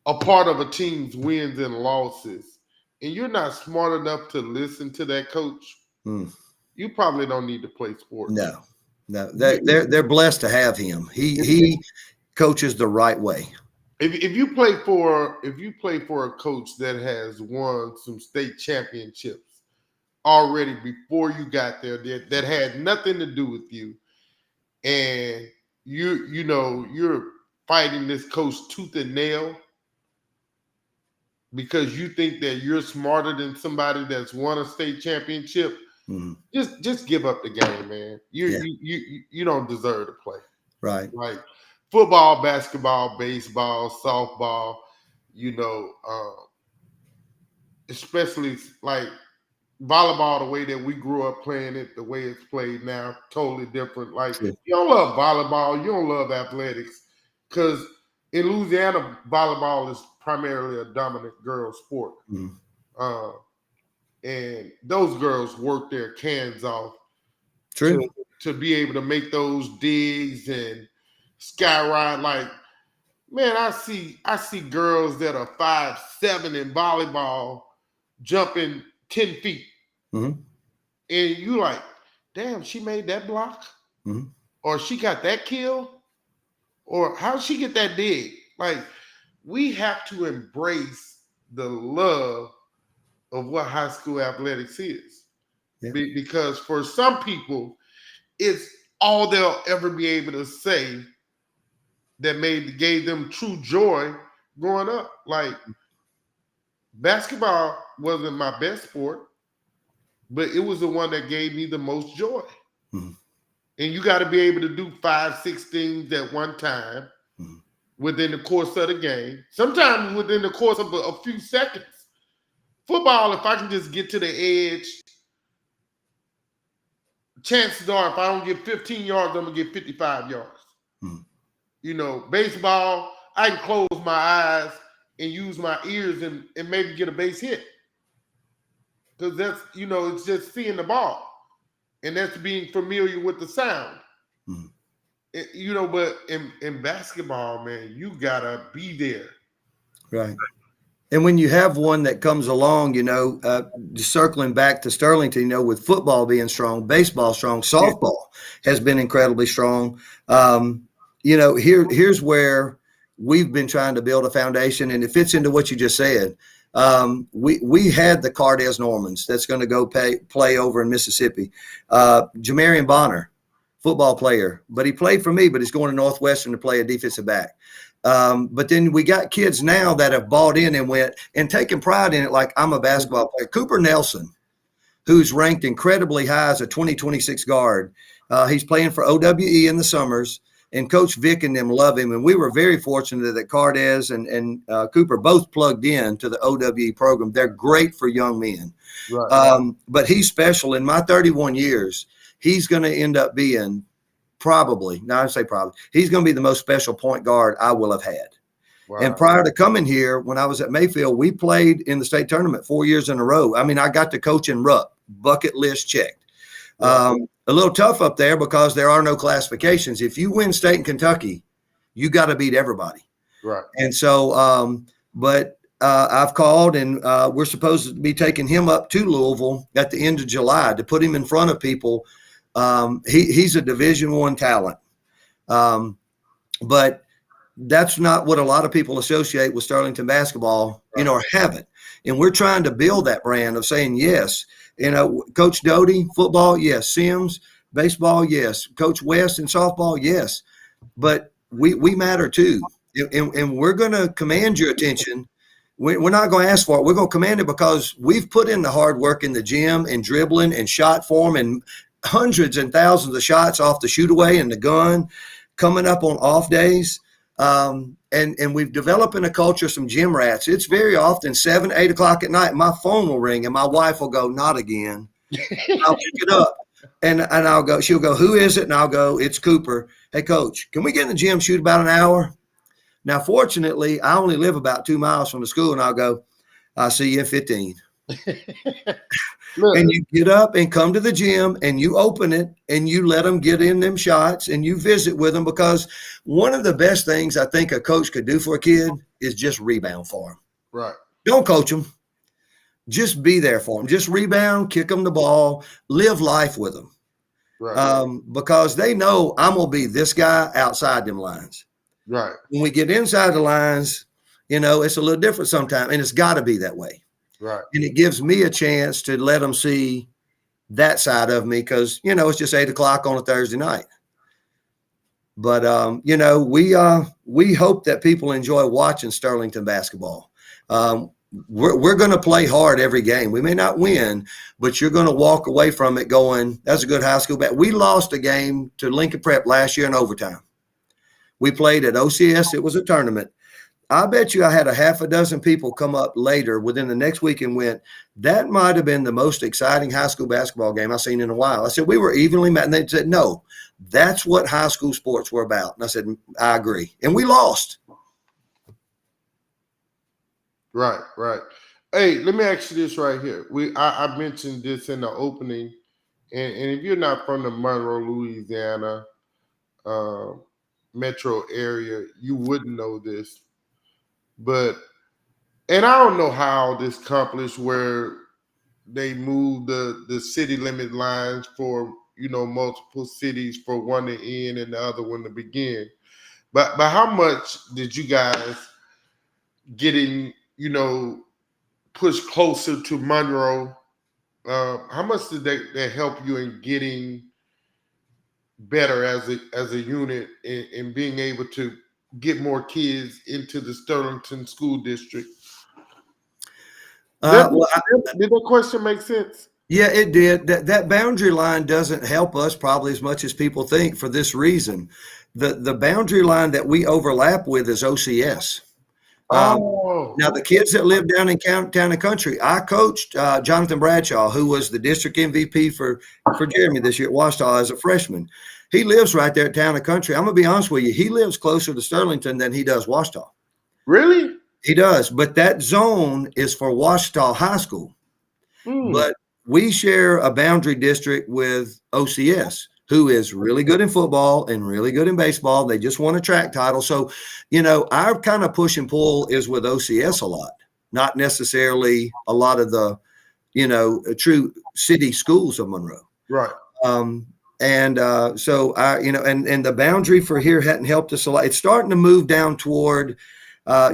a part of a team's wins and losses, and you're not smart enough to listen to that coach, you probably don't need to play sports. No, they're blessed to have him. He coaches the right way. If you play for a coach that has won some state championships already before you got there, that had nothing to do with you, and you're fighting this coach tooth and nail because you think that you're smarter than somebody that's won a state championship, just give up the game, man. You don't deserve to play. Right. Like football, basketball, baseball, softball, especially like volleyball, the way that we grew up playing it, the way it's played now, totally different. Like you don't love volleyball, you don't love athletics, because in Louisiana, volleyball is primarily a dominant girl sport. And those girls work their cans off to be able to make those digs and skyrocket. Like, man, I see girls that are 5'7" in volleyball jumping 10 feet. And you like, damn, she made that block? Or she got that kill? Or how'd she get that dig? Like, we have to embrace the love of what high school athletics is. Because for some people, it's all they'll ever be able to say that gave them true joy growing up. Like, basketball wasn't my best sport, but it was the one that gave me the most joy. And you got to be able to do 5-6 things at one time within the course of the game. Sometimes within the course of a few seconds. Football, if I can just get to the edge, chances are if I don't get 15 yards, I'm going to get 55 yards. Baseball, I can close my eyes and use my ears and maybe get a base hit. Because that's, it's just seeing the ball. And that's being familiar with the sound. Mm-hmm. But in basketball, man, you got to be there. Right. And when you have one that comes along, just circling back to Sterlington, with football being strong, baseball strong, softball has been incredibly strong. Here's where we've been trying to build a foundation, and it fits into what you just said. We had the Cardez Normans that's going to go play over in Mississippi. Jamarian Bonner, football player, but he played for me, but he's going to Northwestern to play a defensive back. But then we got kids now that have bought in and went and taken pride in it. Like, I'm a basketball player. Cooper Nelson, who's ranked incredibly high as a 2026 guard. He's playing for OWE in the summers, and Coach Vic and them love him. And we were very fortunate that Cardez and Cooper both plugged in to the OWE program. They're great for young men. Right. But he's special. In my 31 years, he's going to end up being he's going to be the most special point guard I will have had. Wow. And prior to coming here, when I was at Mayfield, we played in the state tournament 4 years in a row. I mean, I got to coach in Rupp, bucket list checked. Wow. A little tough up there because there are no classifications. If you win state in Kentucky, you got to beat everybody. Right. And so, I've called, and we're supposed to be taking him up to Louisville at the end of July to put him in front of people. He's a Division I talent. But that's not what a lot of people associate with Sterlington basketball, right, or haven't. And we're trying to build that brand of saying, yes, Coach Doty, football, yes. Sims, baseball, yes. Coach West in softball, yes. But we matter too. And we're going to command your attention. We're not going to ask for it. We're going to command it because we've put in the hard work in the gym and dribbling and shot form and hundreds and thousands of shots off the shoot away and the gun coming up on off days. And we've developed in a culture some gym rats. It's very often 7, 8 o'clock at night. My phone will ring and my wife will go, not again. I'll pick it up and I'll go, she'll go, who is it? And I'll go, it's Cooper. Hey coach, can we get in the gym, shoot about an hour? Now, fortunately, I only live about 2 miles from the school, and I'll go, I'll see you in 15. And you get up and come to the gym and you open it and you let them get in them shots and you visit with them, because one of the best things I think a coach could do for a kid is just rebound for them. Right. Don't coach them. Just be there for them. Just rebound, kick them the ball, live life with them. Right. Because they know I'm going to be this guy outside them lines. Right. When we get inside the lines, it's a little different sometimes, and it's got to be that way. Right. And it gives me a chance to let them see that side of me because, it's just 8 o'clock on a Thursday night. But, we hope that people enjoy watching Sterlington basketball. We're going to play hard every game. We may not win, but you're going to walk away from it going, that's a good high school bat. We lost a game to Lincoln Prep last year in overtime. We played at OCS. It was a tournament. I bet you I had a half a dozen people come up later within the next week and went, that might have been the most exciting high school basketball game I've seen in a while. I said, we were evenly matched. And they said, no, that's what high school sports were about. And I said, I agree. And we lost. Right, right. Hey, let me ask you this right here. I mentioned this in the opening, and if you're not from the Monroe, Louisiana metro area, you wouldn't know this. And I don't know how this accomplished where they moved the city limit lines for, multiple cities for one to end and the other one to begin. But how much did you guys getting, push closer to Monroe? How much did they help you in getting better as a unit and being able to get more kids into the Sterlington school district? Did that question make sense? Yeah, it did. That boundary line doesn't help us probably as much as people think for this reason. The boundary line that we overlap with is OCS. Now, the kids that live down in Town and Country, I coached Jonathan Bradshaw, who was the district MVP for Jeremy this year at Washita as a freshman. He lives right there at Town and Country. I'm going to be honest with you. He lives closer to Sterlington than he does Washita. Really? He does. But that zone is for Washita High School. But we share a boundary district with OCS, who is really good in football and really good in baseball. They just won a track title. So, our kind of push and pull is with OCS a lot, not necessarily a lot of the, true city schools of Monroe. Right. So the boundary for here hadn't helped us a lot. It's starting to move down toward,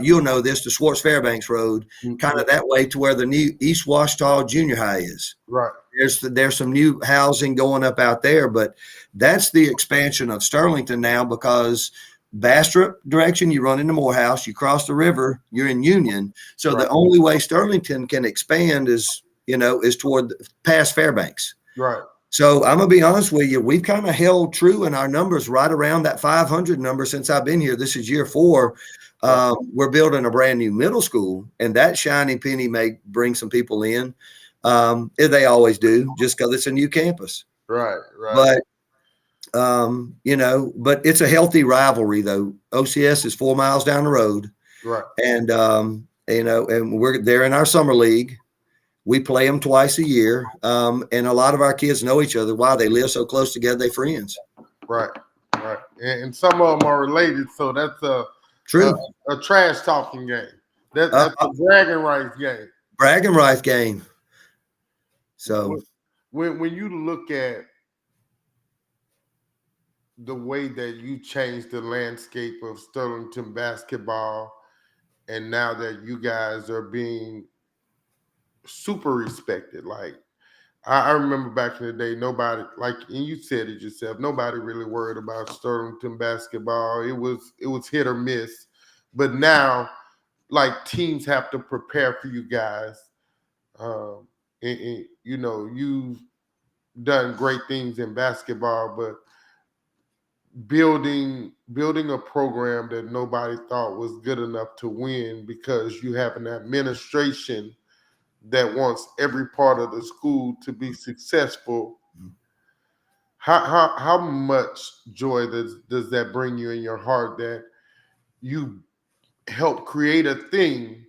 you'll know this, the Swartz Fairbanks Road, kind of that way to where the new East Washita Junior High is. Right. There's some new housing going up out there, but that's the expansion of Sterlington now, because Bastrop direction, you run into Morehouse, you cross the river, you're in Union. So the only way Sterlington can expand is toward past Fairbanks. Right. So I'm going to be honest with you. We've kind of held true in our numbers right around that 500 number since I've been here. This is year 4. We're building a brand new middle school, and that shining penny may bring some people in. They always do, just because it's a new campus. Right. Right. But it's a healthy rivalry, though. OCS is 4 miles down the road. Right. And, and they're in our summer league. We play them twice a year. And a lot of our kids know each other. Wow, they live so close together, they're friends. Right. Right. And some of them are related. So that's a trash talking game. That's a bragging rights game. Bragging rights game. So when you look at the way that you changed the landscape of Sterlington basketball, and now that you guys are being super respected, like I remember back in the day, nobody, and you said it yourself, nobody really worried about Sterlington basketball. It was hit or miss, but now teams have to prepare for you guys. And you've done great things in basketball, but building a program that nobody thought was good enough to win, because you have an administration that wants every part of the school to be successful. How much joy does that bring you in your heart that you helped create a thing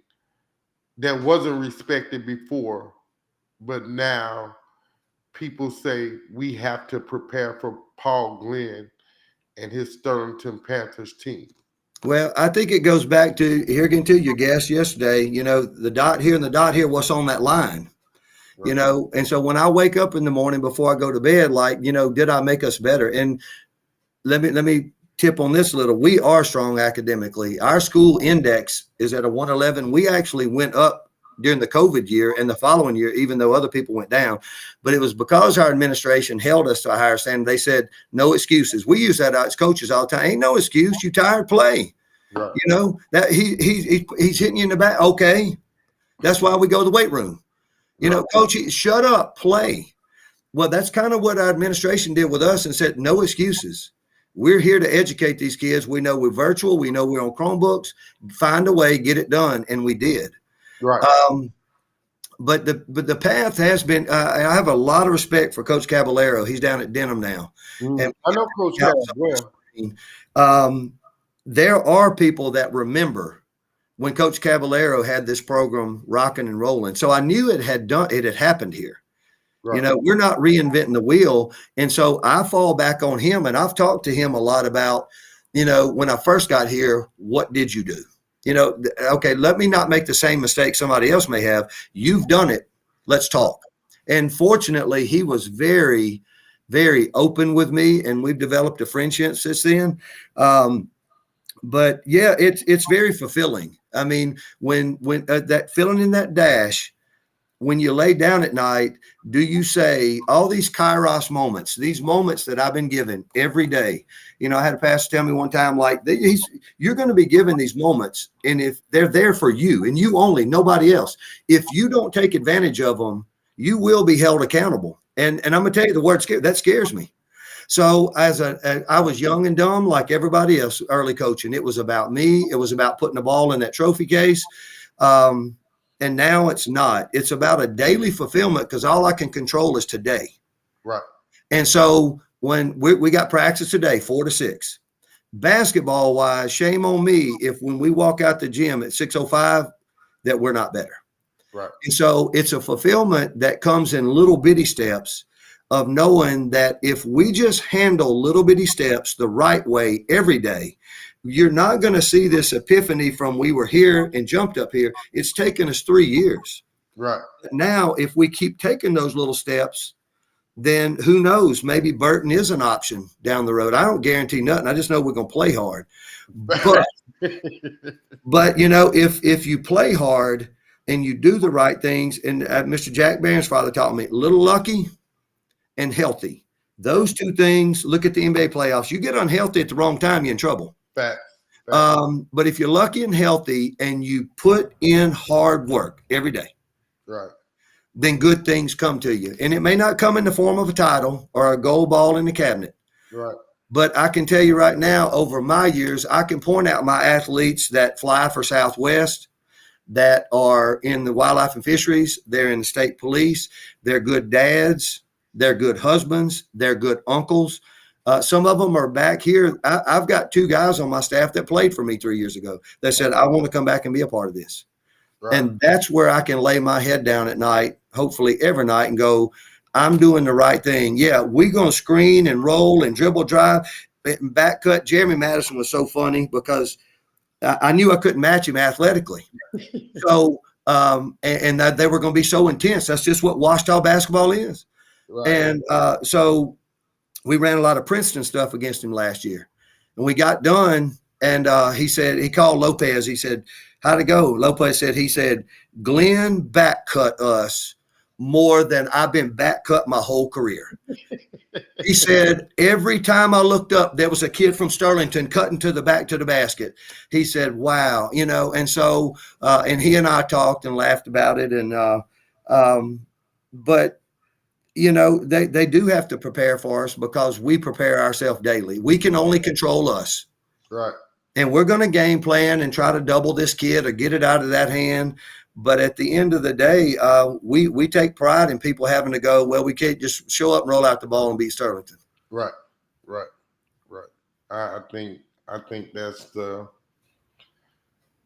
that wasn't respected before, but now people say we have to prepare for Paul Glynn and his Sterlington Panthers team? Well, I think it goes back to, here again, to your guest yesterday, the dot here and the dot here, what's on that line, Right. And so when I wake up in the morning before I go to bed, did I make us better? And let me tip on this a little. We are strong academically. Our school index is at a 111. We actually went up during the COVID year and the following year, even though other people went down. But it was because our administration held us to a higher standard. They said, no excuses. We use that as coaches all the time. Ain't no excuse. You tired, play. Right. That he's hitting you in the back. Okay. That's why we go to the weight room. Coach, shut up, play. Well, that's kind of what our administration did with us and said, no excuses. We're here to educate these kids. We know we're virtual. We know we're on Chromebooks. Find a way, get it done. And we did. Right. But the path has been, I have a lot of respect for Coach Caballero. He's down at Denham now. And I know Coach Caballero well. There are people that remember when Coach Caballero had this program rocking and rolling. So I knew it had happened here. Right. We're not reinventing the wheel. And so I fall back on him, and I've talked to him a lot about, when I first got here, what did you do? Okay, let me not make the same mistake somebody else may have. You've done it. Let's talk. And fortunately, he was very, very open with me, and we've developed a friendship since then. But yeah, it's very fulfilling. I mean, when that feeling in that dash, when you lay down at night, do you say all these Kairos moments, these moments that I've been given every day? I had a pastor tell me one time, you're going to be given these moments, and if they're there for you and you only, nobody else, if you don't take advantage of them, you will be held accountable. And I'm going to tell you, the word that scares me. So I was young and dumb like everybody else early coaching. It was about me. It was about putting the ball in that trophy case. And now it's not. It's about a daily fulfillment, because all I can control is today. Right. And so when we got practice today, 4 to 6. Basketball wise, shame on me if when we walk out the gym at 6:05 that we're not better. Right. And so it's a fulfillment that comes in little bitty steps of knowing that if we just handle little bitty steps the right way every day, you're not going to see this epiphany from we were here and jumped up here. It's taken us 3 years. Right. Now, if we keep taking those little steps, then who knows? Maybe Burton is an option down the road. I don't guarantee nothing. I just know we're going to play hard. But you know, if you play hard and you do the right things, and Mr. Jack Barron's father taught me, little lucky and healthy. Those two things, look at the NBA playoffs. You get unhealthy at the wrong time, you're in trouble. Fact. But if you're lucky and healthy and you put in hard work every day, right, then good things come to you. And it may not come in the form of a title or a gold ball in the cabinet. Right. But I can tell you right now, over my years, I can point out my athletes that fly for Southwest, that are in the wildlife and fisheries, they're in the state police, they're good dads, they're good husbands, they're good uncles. Some of them are back here. I've got 2 guys on my staff that played for me 3 years ago. They said, I want to come back and be a part of this. Right. And that's where I can lay my head down at night, hopefully every night, and go, I'm doing the right thing. Yeah, we're going to screen and roll and dribble drive and back cut. Jeremy Madison was so funny because I knew I couldn't match him athletically. So, and that they were going to be so intense. That's just what Washita basketball is. Right. And so we ran a lot of Princeton stuff against him last year. And we got done, and he called Lopez. He said, how'd it go? Lopez said, Glynn back cut us more than I've been back cut my whole career. He said, every time I looked up, there was a kid from Sterlington cutting to the back to the basket. He said, wow, you know, and so, and he and I talked and laughed about it. And, but, you know, they do have to prepare for us because we prepare ourselves daily. We can only control us. Right. And we're going to game plan and try to double this kid or get it out of that hand. But at the end of the day, we take pride in people having to go, well, we can't just show up and roll out the ball and beat Sterlington. Right. I think that's the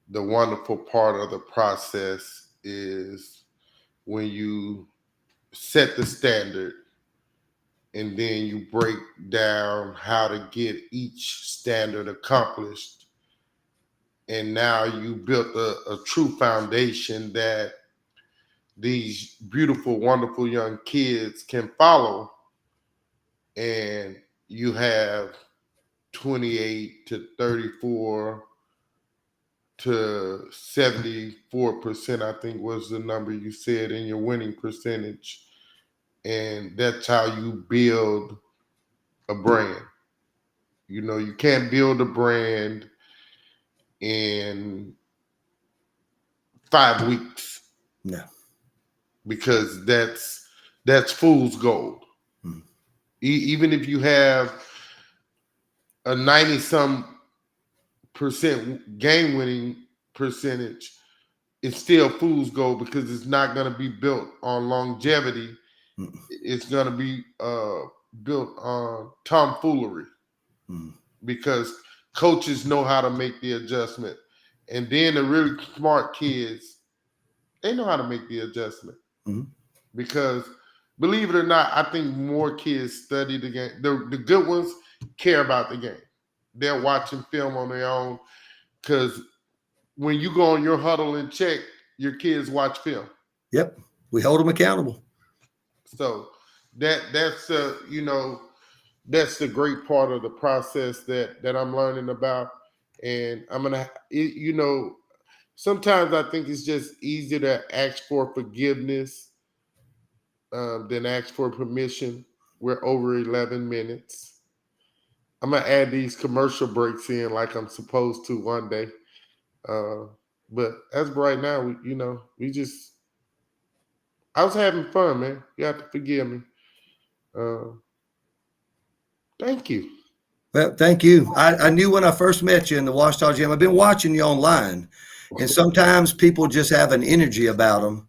wonderful part of the process is when you set the standard and then you break down how to get each standard accomplished. And now you built a true foundation that these beautiful, wonderful young kids can follow. And you have 28 to 34 to 74%, I think was the number you said in your winning percentage. And that's how you build a brand. You know, you can't build a brand in 5 weeks. No. Because that's fool's gold. Hmm. Even if you have a 90-some% game winning percentage, it's still fool's gold because it's not going to be built on longevity. Hmm. It's going to be built on tomfoolery. Hmm. Because coaches know how to make the adjustment. And then the really smart kids, they know how to make the adjustment. Mm-hmm. Because believe it or not, I think more kids study the game. The good ones care about the game. They're watching film on their own because when you go on your huddle and check, your kids watch film. Yep. We hold them accountable. So that's you know, that's the great part of the process that I'm learning about. And I'm going to, you know, sometimes I think it's just easier to ask for forgiveness than ask for permission. We're over 11 minutes. I'm going to add these commercial breaks in like I'm supposed to one day. But as of right now, I was having fun, man. You have to forgive me. Thank you. Well, thank you. I knew when I first met you in the Washita gym. I've been watching you online, and sometimes people just have an energy about them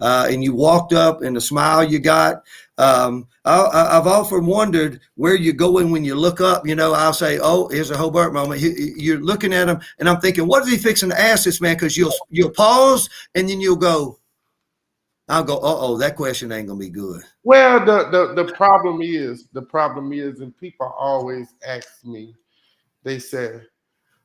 and you walked up and the smile you got. I've often wondered where you're going when you look up. I'll say, "Oh, here's a Hobart moment." You're looking at him, and I'm thinking, "What is he fixing to ask this man?" Because you'll pause, and then I'll go, "Uh-oh, that question ain't gonna be good." Well, the problem is, and people always ask me, they say,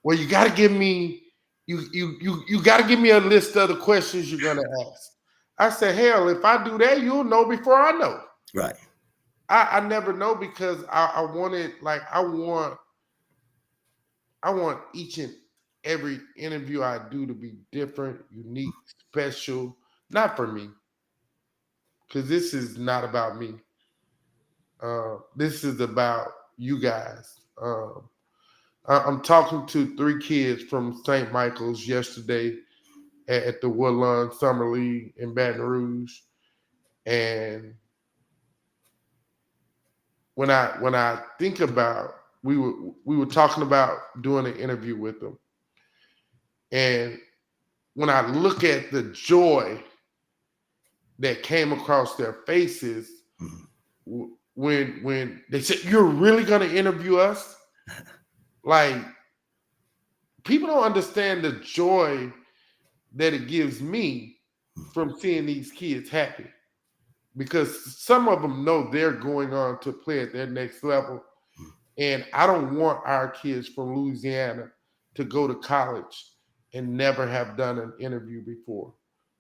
"Well, you got to give me, you got to give me a list of the questions you're gonna ask." I said, "Hell, if I do that, you'll know before I know." Right. I never know because I wanted, like, I want each and every interview I do to be different, unique, special. Not for me, because this is not about me. This is about you guys. I'm talking to 3 kids from St. Michael's yesterday at the Woodlawn Summer League in Baton Rouge, and when I think about, we were talking about doing an interview with them, and when I look at the joy that came across their faces when they said, "You're really going to interview us?" Like, people don't understand the joy that it gives me from seeing these kids happy, because some of them know they're going on to play at their next level, and I don't want our kids from Louisiana to go to college and never have done an interview before.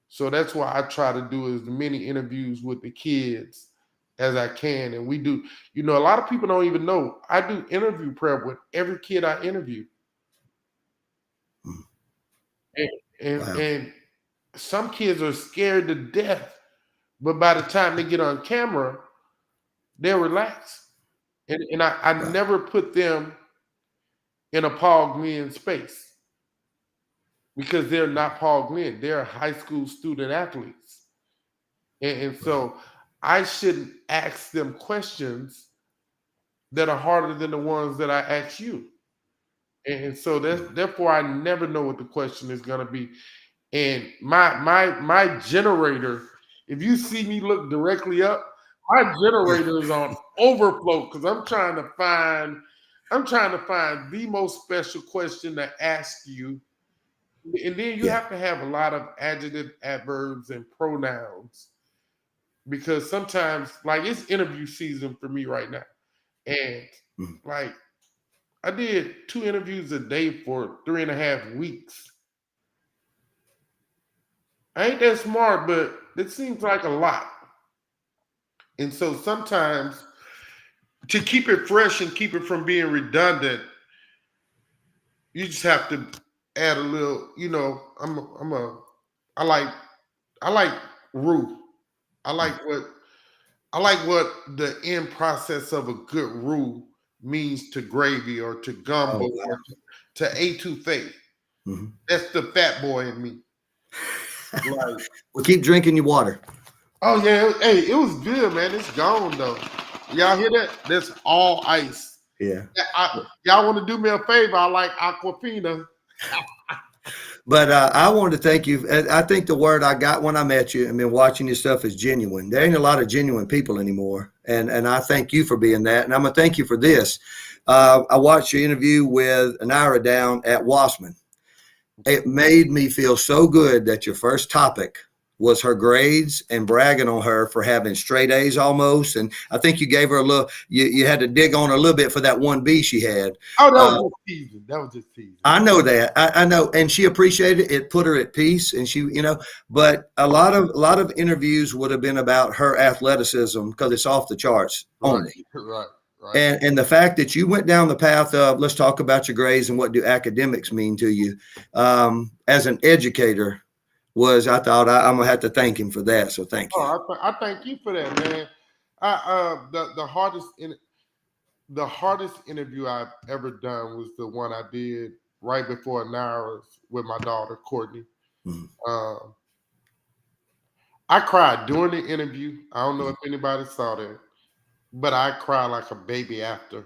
So that's why I try to do as many interviews with the kids as I can. And we do, a lot of people don't even know I do interview prep with every kid I interview. And and, Wow. and some kids are scared to death, but by the time they get on camera, they're relaxed. And I Right. never put them in a Paul Glynn space, because they're not Paul Glynn. They're high school student athletes. And Right. so I shouldn't ask them questions that are harder than the ones that I ask you. And so therefore I never know what the question is gonna be. And my generator, if you see me look directly up, my Yeah. generator is on overflow, because I'm trying to find the most special question to ask you. And then you Yeah. have to have a lot of adjective, adverbs, and pronouns, because sometimes, like, it's interview season for me right now. And, Mhm. like, I did 2 interviews a day for 3.5 weeks. I ain't that smart, but it seems like a lot. And so sometimes, to keep it fresh and keep it from being redundant, you just have to add a little. I like I like roux. I like Mhm. what I like what the end process of a good roux means to gravy, or to gumbo, Oh, or to etouffee. wow. That's the fat boy in me. Like, Well, keep drinking your water. oh yeah, hey, it was good, man. It's gone though. Y'all hear that? That's all ice. Yeah. Y'all want to do me a favor? I like Aquafina. But I wanted to thank you. I think the word I got when I met you and been watching your stuff is genuine. There ain't a lot of genuine people anymore. And I thank you for being that. And I'm going to thank you for this. I watched your interview with Anira down at Wassman. It made me feel so good that your first topic was her grades and bragging on her for having straight A's almost. And I think you gave her a little, you had to dig on her a little bit for that 1B she had. Oh, that Uh, was just teasing. That was just teasing. I know that. I know, and she appreciated it. It put her at peace, and she, But a lot of interviews would have been about her athleticism because it's off the charts Right, only. right, right. And the fact that you went down the path of let's talk about your grades and what do academics mean to you, as an educator, was I thought I'm gonna have to thank him for that. So thank you. Oh, I thank you for that, man. The hardest interview I've ever done was the one I did right before Naira's with my daughter Courtney. Mhm. Um, I cried during the interview. I don't know if anybody saw that, but I cried like a baby after.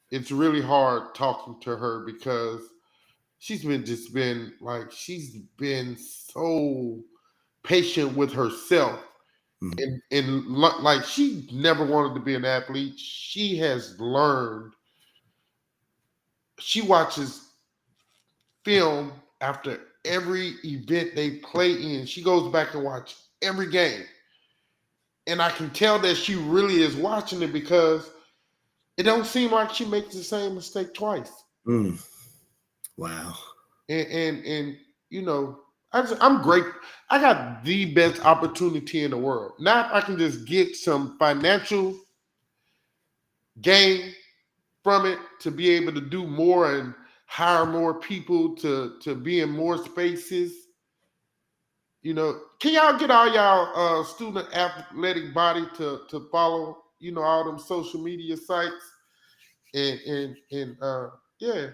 It's really hard talking to her, because she's been so patient with herself. And like she never wanted to be an athlete. She has learned. She watches film after every event they play in. She goes back and watch every game. And I can tell that she really is watching it because it don't seem like she makes the same mistake twice. Wow. And you know, I'm great. I got the best opportunity in the world. Now if I can just get some financial gain from it to be able to do more and hire more people to be in more spaces. You know, can y'all get all y'all student athletic body to follow, you know, all them social media sites and yeah,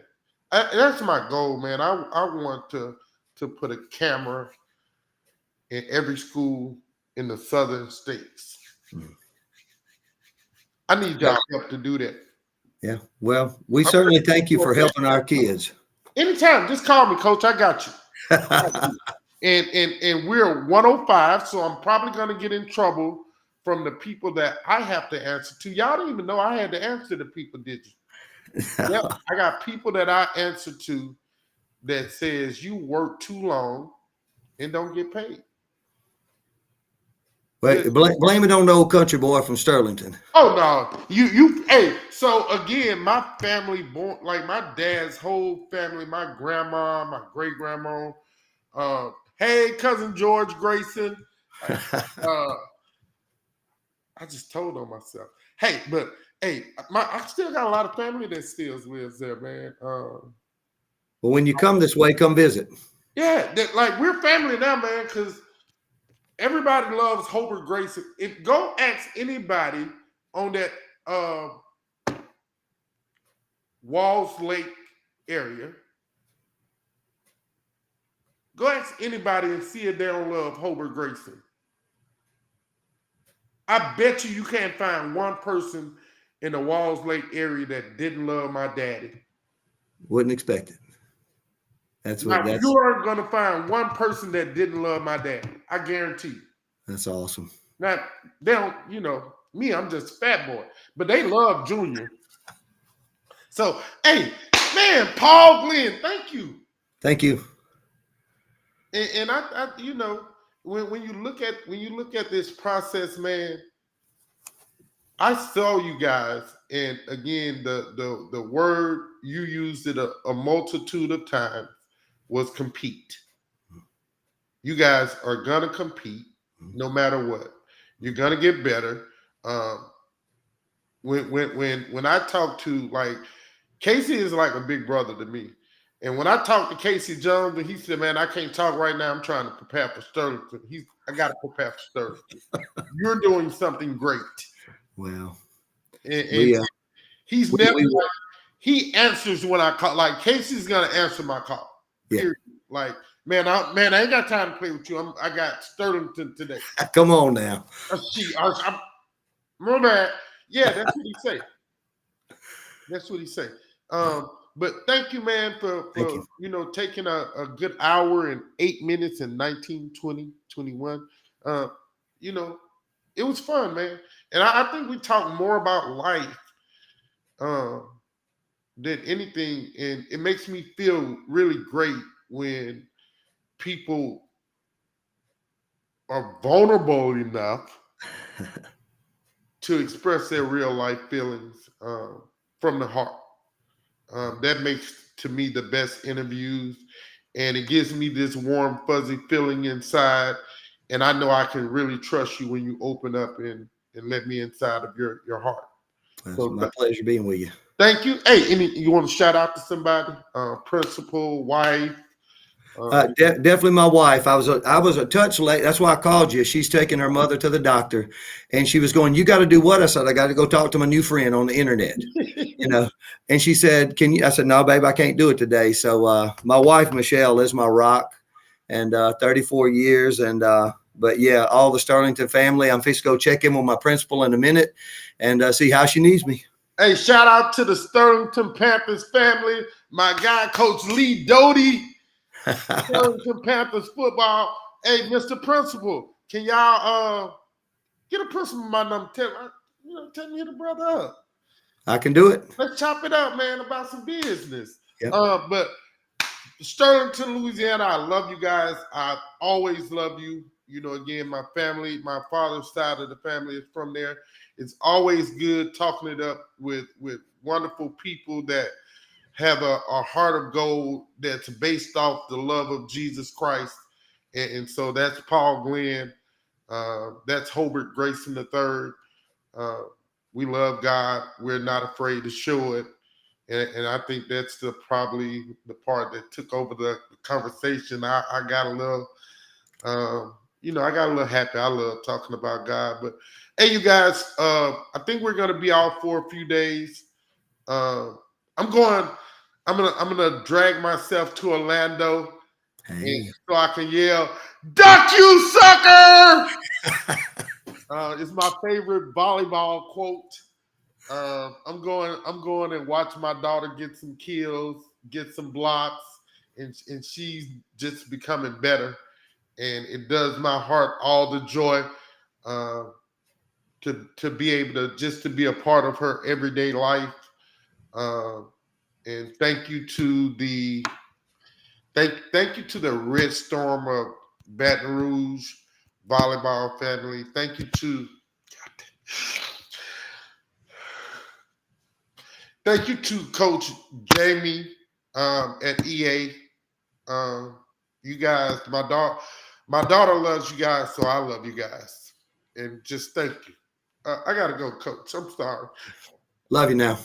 that's my goal, man. I want to put a camera in every school in the southern states. I need y'all help to do that. Yeah. Well, we certainly thank you for helping our kids. Anytime, just call me, Coach. I got you. And we're 105, so I'm probably gonna get in trouble from the people that I have to answer to. Y'all didn't even know I had to answer to people, did you? Yep, I got people that I answer to that says you work too long and don't get paid. Wait, blame it on the old country boy from Sterlington. Oh no, you hey. So again, my family born like my dad's whole family, my grandma, my great grandma. Hey, cousin George Grayson. I just told on myself. Hey, but hey, I still got a lot of family that still lives there, man. Well, when you come this way, come visit. Yeah, like we're family now, man, because everybody loves Hobart Grayson. If go ask anybody on that Walls Lake area, go ask anybody and see if they don't love Hobart Grayson. I bet you can't find one person in the Walls Lake area that didn't love my daddy. Wouldn't expect it. You aren't going to find one person that didn't love my daddy. I guarantee you. That's awesome. Now, they don't, you know, me, I'm just a fat boy, but they love Junior. So, hey, man, Paul Glynn, thank you. Thank you. And I you know, when you look at this process, man, I saw you guys, and again, the word you used it a multitude of times was compete. You guys are gonna compete no matter what. You're gonna get better. When I talk to like Casey is like a big brother to me. And when I talked to Casey Jones, and he said, "Man, I can't talk right now. I'm trying to prepare for Sterlington." I got to prepare for Sterlington. You're doing something great. Well, and he's never. He answers when I call. Like Casey's gonna answer my call. Yeah. Like, man, I ain't got time to play with you. I got Sterlington today. Come on now. My bad. Yeah, that's what he say. That's what he say. But thank you, man, for you know, taking a good hour and 8 minutes and 19, 20, 21. You know, it was fun, man. And I think we talked more about life than anything. And it makes me feel really great when people are vulnerable enough to express their real life feelings from the heart. That makes to me the best interviews, and it gives me this warm, fuzzy feeling inside. And I know I can really trust you when you open up and let me inside of your heart. It's my pleasure being with you. Thank you. Hey, you want to shout out to somebody? Principal, wife? Definitely my wife. I was a touch late. That's why I called you. She's taking her mother to the doctor, and she was going, "You got to do what?" I said, "I got to go talk to my new friend on the internet." You know, and she said, "Can you?" I said, "No, babe, I can't do it today." So my wife Michelle is my rock, and 34 years, and but yeah, all the Sterlington family. I'm fixing to go check in with my principal in a minute, and see how she needs me. Hey, shout out to the Sterlington Panthers family. My guy, Coach Lee Doty. Sterlington Panthers football. Hey, Mr. Principal, can y'all get a principal my number? Tell me the brother up. I can do it. Let's chop it up, man, about some business. Yep. But Sterlington, Louisiana, I love you guys. I always love you. Again, my family, my father's side of the family is from there. It's always good talking it up with wonderful people that have a heart of gold that's based off the love of Jesus Christ. And so that's Paul Glynn. That's Hobart Grayson III. We love God. We're not afraid to show it. And I think that's probably the part that took over the conversation. I got a little, I got a little happy. I love talking about God. But hey, you guys, I think we're gonna be out for a few days. I'm gonna drag myself to Orlando, Hey. so I can yell, "Duck you, sucker!" It's my favorite volleyball quote. I'm going and watch my daughter get some kills, get some blocks, and she's just becoming better. And it does my heart all the joy to be able to be a part of her everyday life. And thank you to the Red Storm of Baton Rouge volleyball family. Thank you to Coach Jamie at EA. You guys, my daughter loves you guys, so I love you guys. And just thank you. I gotta go, Coach. I'm sorry. Love you now.